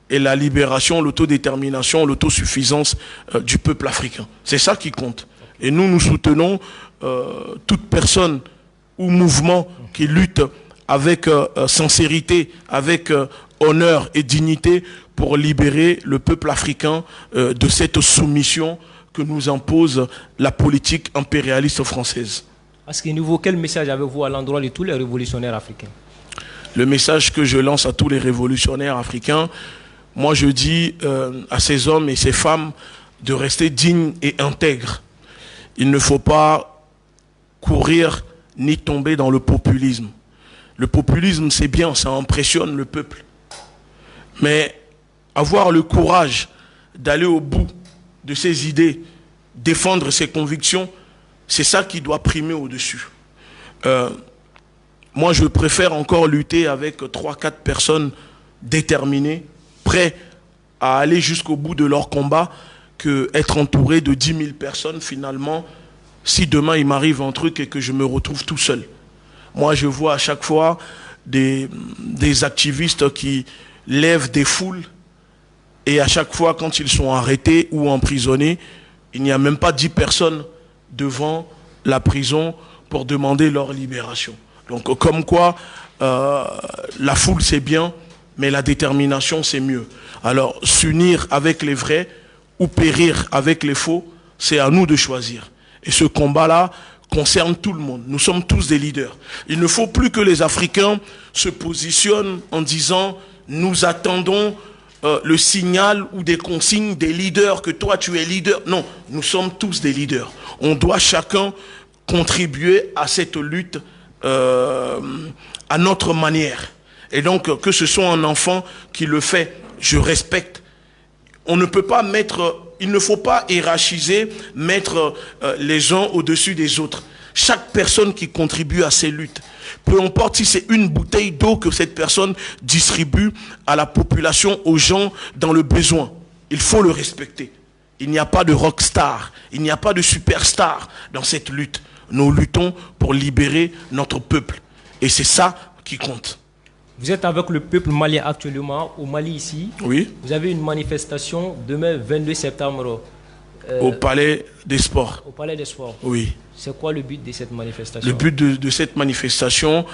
et la libération, l'autodétermination, l'autosuffisance du peuple africain. C'est ça qui compte. Et nous soutenons toute personne ou mouvement qui lutte avec sincérité, avec honneur et dignité pour libérer le peuple africain de cette soumission que nous impose la politique impérialiste française. À ce niveau, quel message avez-vous à l'endroit de tous les révolutionnaires africains? Le message que je lance à tous les révolutionnaires africains, moi je dis à ces hommes et ces femmes de rester dignes et intègres. Il ne faut pas courir ni tomber dans le populisme. Le populisme, c'est bien, ça impressionne le peuple. Mais avoir le courage d'aller au bout de ses idées, défendre ses convictions, c'est ça qui doit primer au-dessus. Moi, je préfère encore lutter avec 3-4 personnes déterminées, prêtes à aller jusqu'au bout de leur combat, que être entouré de 10 000 personnes, finalement, si demain il m'arrive un truc et que je me retrouve tout seul. Moi, je vois à chaque fois des activistes qui lèvent des foules et à chaque fois, quand ils sont arrêtés ou emprisonnés, il n'y a même pas 10 personnes devant la prison pour demander leur libération. Donc, comme quoi, la foule, c'est bien, mais la détermination, c'est mieux. Alors, s'unir avec les vrais ou périr avec les faux, c'est à nous de choisir. Et ce combat-là concerne tout le monde. Nous sommes tous des leaders. Il ne faut plus que les Africains se positionnent en disant « nous attendons le signal ou des consignes des leaders, que toi tu es leader ». Non, nous sommes tous des leaders. On doit chacun contribuer à cette lutte à notre manière. Et donc, que ce soit un enfant qui le fait, je respecte. On ne peut pas mettre, il ne faut pas hiérarchiser, mettre les uns au-dessus des autres. Chaque personne qui contribue à ces luttes, peu importe si c'est une bouteille d'eau que cette personne distribue à la population, aux gens dans le besoin, il faut le respecter. Il n'y a pas de rockstar, il n'y a pas de superstar dans cette lutte. Nous luttons pour libérer notre peuple. Et c'est ça qui compte. Vous êtes avec le peuple malien actuellement, au Mali ici. Oui. Vous avez une manifestation demain 22 septembre. Au Palais des Sports. Au Palais des Sports. Oui. C'est quoi le but de cette manifestation? Le but de cette manifestation,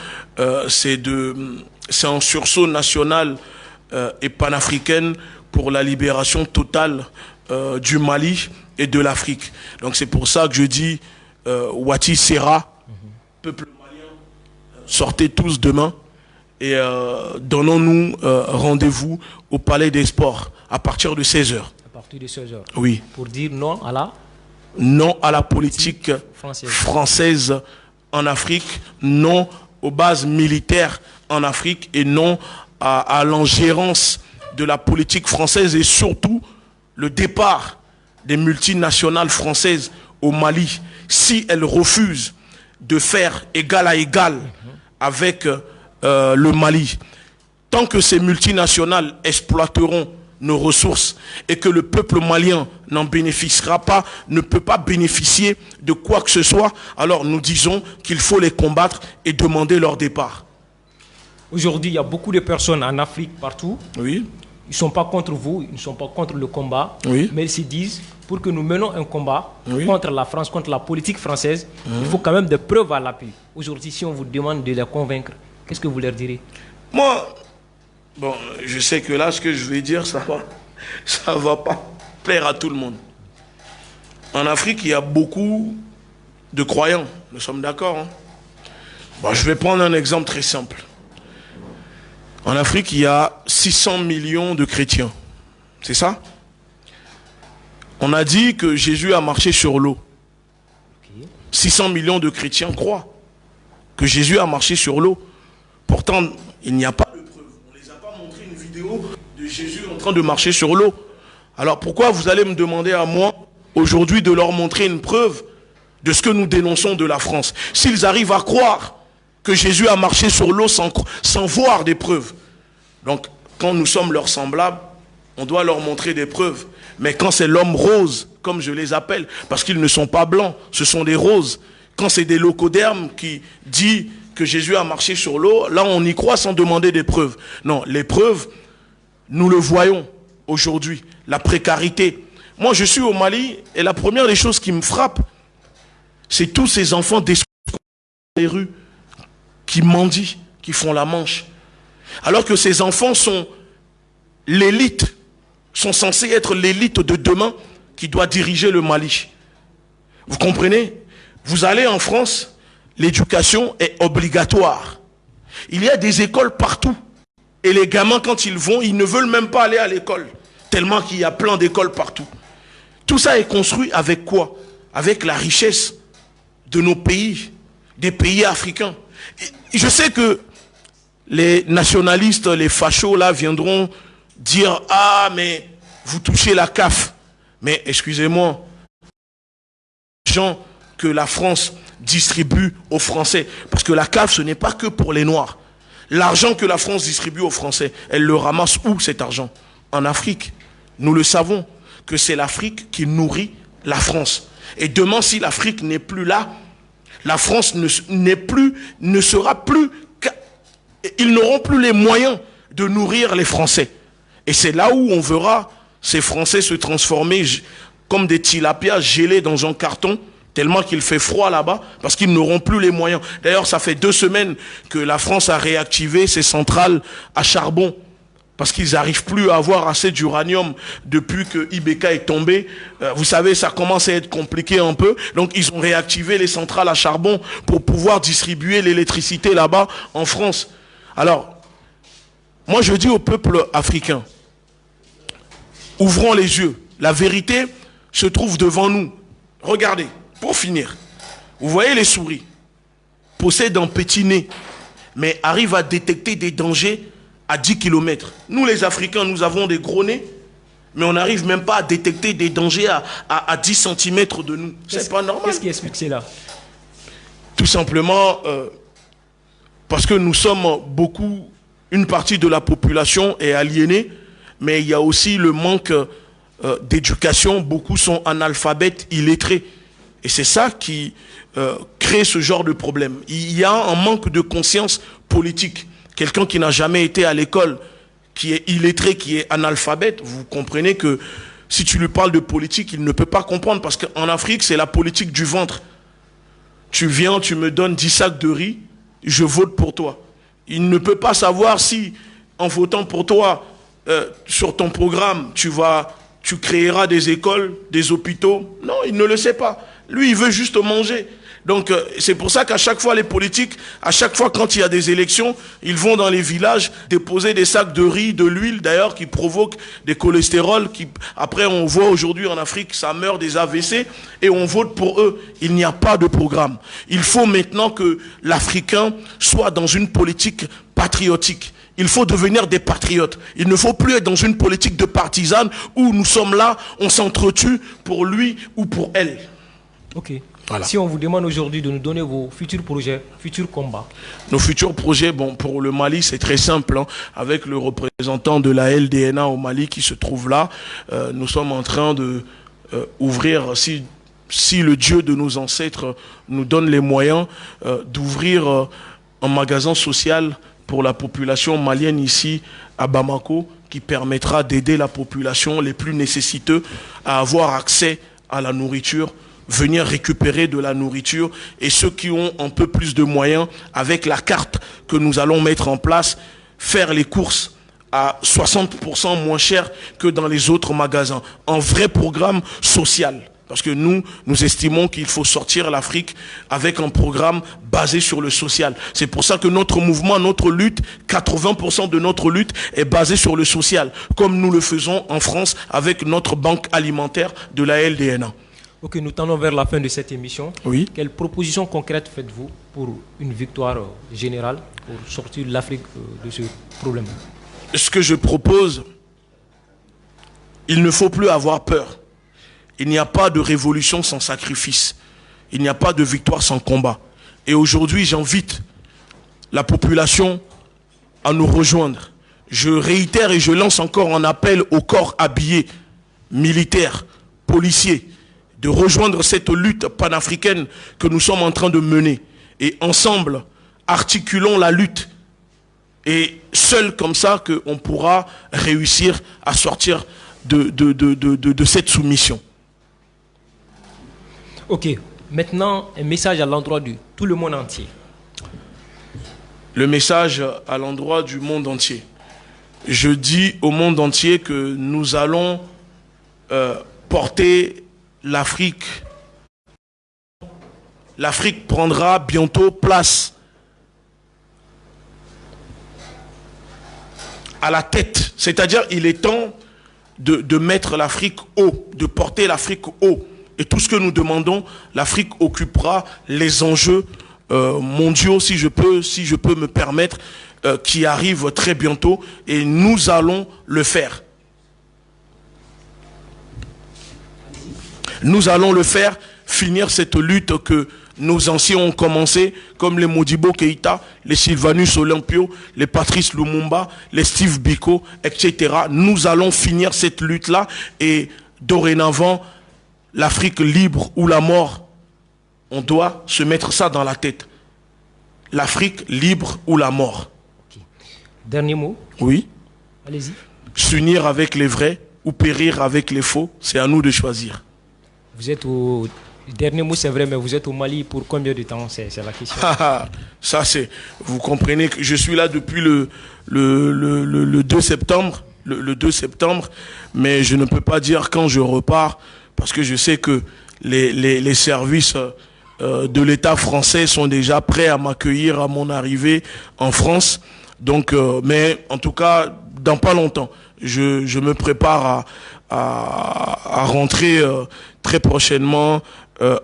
c'est un sursaut national et panafricain pour la libération totale du Mali et de l'Afrique. Donc c'est pour ça que je dis Wati Serra, peuple malien, sortez tous demain et donnons-nous rendez-vous au Palais des Sports à partir de 16h. À partir de 16h. Oui. Pour dire non à la... Non à la politique française en Afrique, non aux bases militaires en Afrique et non à l'ingérence de la politique française et surtout le départ des multinationales françaises au Mali. Si elles refusent de faire égal à égal avec le Mali, tant que ces multinationales exploiteront nos ressources et que le peuple malien n'en bénéficiera pas, ne peut pas bénéficier de quoi que ce soit, alors nous disons qu'il faut les combattre et demander leur départ. Aujourd'hui, il y a beaucoup de personnes en Afrique, partout. Oui. Ils ne sont pas contre vous, ils ne sont pas contre le combat, oui. Mais ils se disent, pour que nous menons un combat oui. contre la France, contre la politique française, il faut quand même des preuves à l'appui. Aujourd'hui, si on vous demande de les convaincre, qu'est-ce que vous leur direz? Moi, bon, je sais que là, ce que je vais dire, ça va pas plaire à tout le monde. En Afrique, il y a beaucoup de croyants. Nous sommes d'accord. Hein? Bon, je vais prendre un exemple très simple. En Afrique, il y a 600 millions de chrétiens. C'est ça? On a dit que Jésus a marché sur l'eau. 600 millions de chrétiens croient que Jésus a marché sur l'eau. Pourtant, il n'y a pas de preuve. On ne les a pas montré une vidéo de Jésus en train de marcher sur l'eau. Alors pourquoi vous allez me demander à moi aujourd'hui de leur montrer une preuve de ce que nous dénonçons de la France? S'ils arrivent à croire que Jésus a marché sur l'eau sans voir des preuves. Donc, quand nous sommes leurs semblables, on doit leur montrer des preuves. Mais quand c'est l'homme rose, comme je les appelle, parce qu'ils ne sont pas blancs, ce sont des roses. Quand c'est des locodermes qui disent que Jésus a marché sur l'eau, là on y croit sans demander des preuves. Non, les preuves, nous le voyons aujourd'hui, la précarité. Moi je suis au Mali et la première des choses qui me frappe, c'est tous ces enfants des rues qui mendient, qui font la manche. Alors que ces enfants sont l'élite, sont censés être l'élite de demain qui doit diriger le Mali. Vous comprenez? Vous allez en France, l'éducation est obligatoire. Il y a des écoles partout. Et les gamins, quand ils vont, ils ne veulent même pas aller à l'école, tellement qu'il y a plein d'écoles partout. Tout ça est construit avec quoi? Avec la richesse de nos pays, des pays africains. Et je sais que les nationalistes, les fachos, là, viendront dire « Ah, mais vous touchez la CAF. » Mais excusez-moi, l'argent que la France distribue aux Français, parce que la CAF, ce n'est pas que pour les Noirs. L'argent que la France distribue aux Français, elle le ramasse où cet argent? En Afrique. Nous le savons, que c'est l'Afrique qui nourrit la France. Et demain, si l'Afrique n'est plus là, la France ne sera plus... Ils n'auront plus les moyens de nourrir les Français. Et c'est là où on verra ces Français se transformer comme des tilapias gelés dans un carton, tellement qu'il fait froid là-bas, parce qu'ils n'auront plus les moyens. D'ailleurs, ça fait 2 semaines que la France a réactivé ses centrales à charbon, parce qu'ils n'arrivent plus à avoir assez d'uranium depuis que IBK est tombé. Vous savez, ça commence à être compliqué un peu. Donc, ils ont réactivé les centrales à charbon pour pouvoir distribuer l'électricité là-bas en France. Alors, moi je dis au peuple africain, ouvrons les yeux. La vérité se trouve devant nous. Regardez, pour finir, vous voyez les souris, possèdent un petit nez, mais arrivent à détecter des dangers à 10 km. Nous les Africains, nous avons des gros nez, mais on n'arrive même pas à détecter des dangers à 10 cm de nous. C'est pas normal. Qu'est-ce qui explique cela? Tout simplement... parce que nous sommes beaucoup, une partie de la population est aliénée, mais il y a aussi le manque d'éducation. Beaucoup sont analphabètes, illettrés. Et c'est ça qui crée ce genre de problème. Il y a un manque de conscience politique. Quelqu'un qui n'a jamais été à l'école, qui est illettré, qui est analphabète, vous comprenez que si tu lui parles de politique, il ne peut pas comprendre. Parce qu'en Afrique, c'est la politique du ventre. Tu viens, tu me donnes 10 sacs de riz, je vote pour toi. Il ne peut pas savoir si, en votant pour toi, sur ton programme, tu créeras des écoles, des hôpitaux. Non, il ne le sait pas. Lui, il veut juste manger. Donc, c'est pour ça qu'à chaque fois, les politiques, à chaque fois quand il y a des élections, ils vont dans les villages déposer des sacs de riz, de l'huile, d'ailleurs, qui provoquent des cholestérols. Après, on voit aujourd'hui en Afrique, ça meurt des AVC, et on vote pour eux. Il n'y a pas de programme. Il faut maintenant que l'Africain soit dans une politique patriotique. Il faut devenir des patriotes. Il ne faut plus être dans une politique de partisane où nous sommes là, on s'entretue pour lui ou pour elle. Ok. Voilà. Si on vous demande aujourd'hui de nous donner vos futurs projets, futurs combats. Nos futurs projets, bon, pour le Mali, c'est très simple. Hein, avec le représentant de la LDNA au Mali qui se trouve là, nous sommes en train de ouvrir, si le Dieu de nos ancêtres nous donne les moyens, d'ouvrir un magasin social pour la population malienne ici à Bamako, qui permettra d'aider la population les plus nécessiteux à avoir accès à la nourriture, venir récupérer de la nourriture, et ceux qui ont un peu plus de moyens, avec la carte que nous allons mettre en place, faire les courses à 60% moins cher que dans les autres magasins. Un vrai programme social. Parce que nous estimons qu'il faut sortir l'Afrique avec un programme basé sur le social. C'est pour ça que notre mouvement, notre lutte, 80% de notre lutte est basée sur le social, comme nous le faisons en France avec notre banque alimentaire de la LDNA. Ok, nous tendons vers la fin de cette émission. Oui. Quelles propositions concrètes faites-vous pour une victoire générale, pour sortir l'Afrique de ce problème? Ce que je propose, il ne faut plus avoir peur. Il n'y a pas de révolution sans sacrifice. Il n'y a pas de victoire sans combat. Et aujourd'hui, j'invite la population à nous rejoindre. Je réitère et je lance encore un appel aux corps habillés, militaires, policiers, de rejoindre cette lutte panafricaine que nous sommes en train de mener. Et ensemble, articulons la lutte. Et seul comme ça qu'on pourra réussir à sortir de cette soumission. Ok, maintenant un message à l'endroit de tout le monde entier. Le message à l'endroit du monde entier. Je dis au monde entier que nous allons porter l'Afrique. L'Afrique prendra bientôt place à la tête. C'est-à-dire, il est temps de mettre l'Afrique haut, de porter l'Afrique haut. Et tout ce que nous demandons, l'Afrique occupera les enjeux mondiaux, si je peux me permettre, qui arrivent très bientôt. Et nous allons le faire. Nous allons le faire, finir cette lutte que nos anciens ont commencé, comme les Modibo Keïta, les Sylvanus Olympio, les Patrice Lumumba, les Steve Biko, etc. Nous allons finir cette lutte-là et dorénavant, l'Afrique libre ou la mort, on doit se mettre ça dans la tête. L'Afrique libre ou la mort. Okay. Dernier mot. Oui. Allez-y. S'unir avec les vrais ou périr avec les faux, c'est à nous de choisir. Vous êtes au... Dernier mot, c'est vrai, mais vous êtes au Mali pour combien de temps? C'est la question. Ça, c'est... Vous comprenez que je suis là depuis le 2 septembre. Le 2 septembre. Mais je ne peux pas dire quand je repars, parce que je sais que les services de l'État français sont déjà prêts à m'accueillir à mon arrivée en France. Donc, mais en tout cas, dans pas longtemps, je me prépare à rentrer très prochainement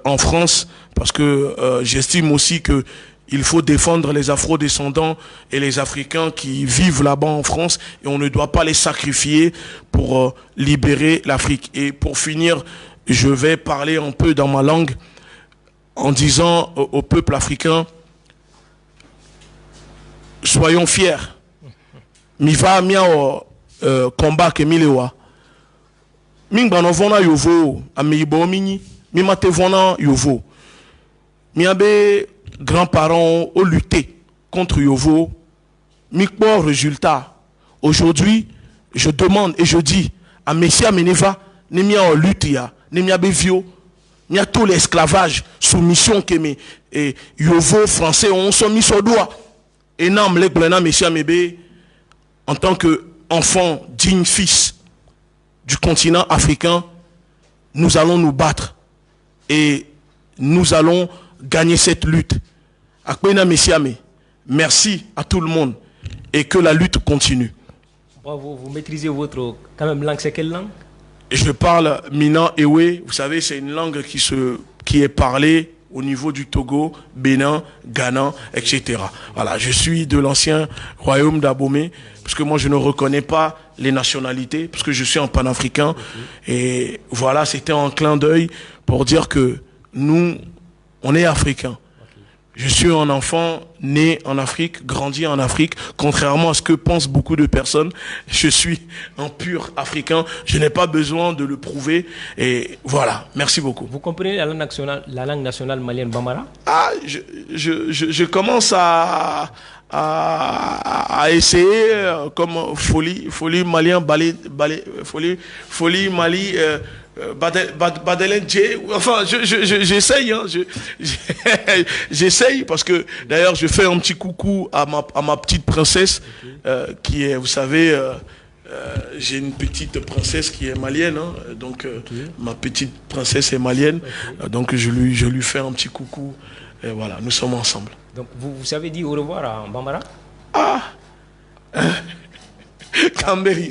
en France, parce que j'estime aussi que il faut défendre les Afro-descendants et les Africains qui vivent là-bas en France, et on ne doit pas les sacrifier pour libérer l'Afrique. Et pour finir, je vais parler un peu dans ma langue en disant au peuple africain, soyons fiers. Mi va miao combat que milewa. Mingba vona yovo amiibo mini. Mi mate vona yovo. Mi abe grands-parents ont lutté contre yovo. Mi bon résultat. Aujourd'hui, je demande et je dis à Messia Meneva, ne mia en lutte ya, ne mia be vio. Il y a tout l'esclavage, soumission que mes yovo français ont mis sur doigt. Et non, en tant qu'enfant digne fils du continent africain, nous allons nous battre et nous allons gagner cette lutte. Merci à tout le monde et que la lutte continue. Bravo, vous maîtrisez votre quand même langue, c'est quelle langue? Je parle Mina Ewe, vous savez, c'est une langue qui est parlée au niveau du Togo, Bénin, Ghana, etc. Voilà, je suis de l'ancien royaume d'Abomey, parce que moi je ne reconnais pas les nationalités, parce que je suis un panafricain. Et voilà, c'était un clin d'œil pour dire que nous, on est africains. Je suis un enfant né en Afrique, grandi en Afrique. Contrairement à ce que pensent beaucoup de personnes, je suis un pur Africain. Je n'ai pas besoin de le prouver. Et voilà, merci beaucoup. Vous comprenez la langue nationale malienne Bambara? Ah, je commence à essayer comme folie malien, folie Mali... enfin, j'essaye, hein, j'essaye parce que d'ailleurs je fais un petit coucou à ma petite princesse qui est, vous savez, j'ai une petite princesse qui est malienne, hein, donc ma petite princesse est malienne, donc je lui fais un petit coucou et voilà, nous sommes ensemble. Donc vous savez dire au revoir en Bambara? Ah. Cambéry,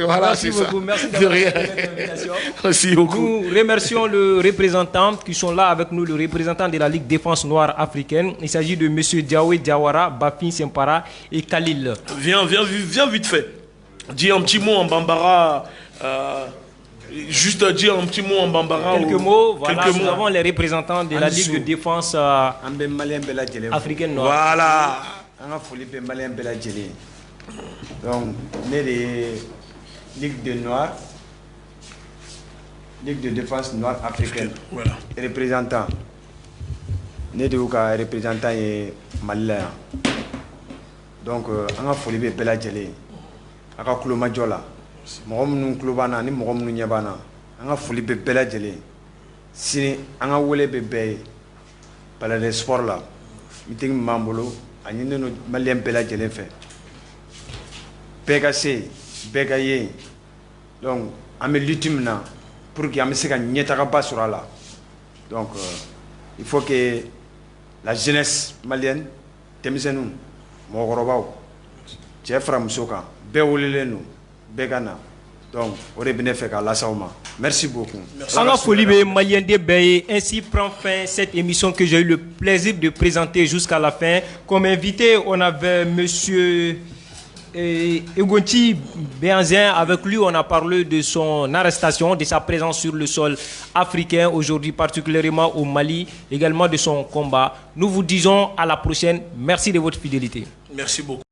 voilà, c'est ça. Merci d'avoir accepté cette invitation. Merci beaucoup. Nous remercions le représentant qui sont là avec nous, le représentant de la Ligue Défense Noire Africaine. Il s'agit de M. Diawe Diawara, Bafin Sempara et Khalil. Viens vite fait. Dis un petit mot en Bambara. Juste dire un petit mot en Bambara. Quelques mots. Voilà, nous avons les représentants de la Ligue de Défense Africaine Noire. Voilà. Donc, les Ligue de Noir, Ligue de Défense Noire Africaine, voilà. Représentant. Né de représentant et malien. Donc, on a folie bela gelé. On a clou majola. Mogom nous cloubana, ni mogom nous nyabana. On a folie bela gelé. Si on a voulu bébé, par le sport là, meeting mambolo, on a nous malien bela gelé fait. Pégase, bégaye. Donc, on met l'ultime pour qu'il y ait un pas sur là. Donc, il faut que la jeunesse malienne, Temizenu, Mogorobao, cɛ fara muso kan bɛɛ welelen don bɛɛ ka na donc o de bɛ ne fɛ k'a lase aw ma merci beaucoup. Anga Folibe Malien de Beye, ainsi prend fin cette émission que j'ai eu le plaisir de présenter jusqu'à la fin. Comme invité, on avait monsieur Egonti Béanzin. Avec lui, on a parlé de son arrestation, de sa présence sur le sol africain, aujourd'hui particulièrement au Mali, également de son combat. Nous vous disons à la prochaine. Merci de votre fidélité. Merci beaucoup.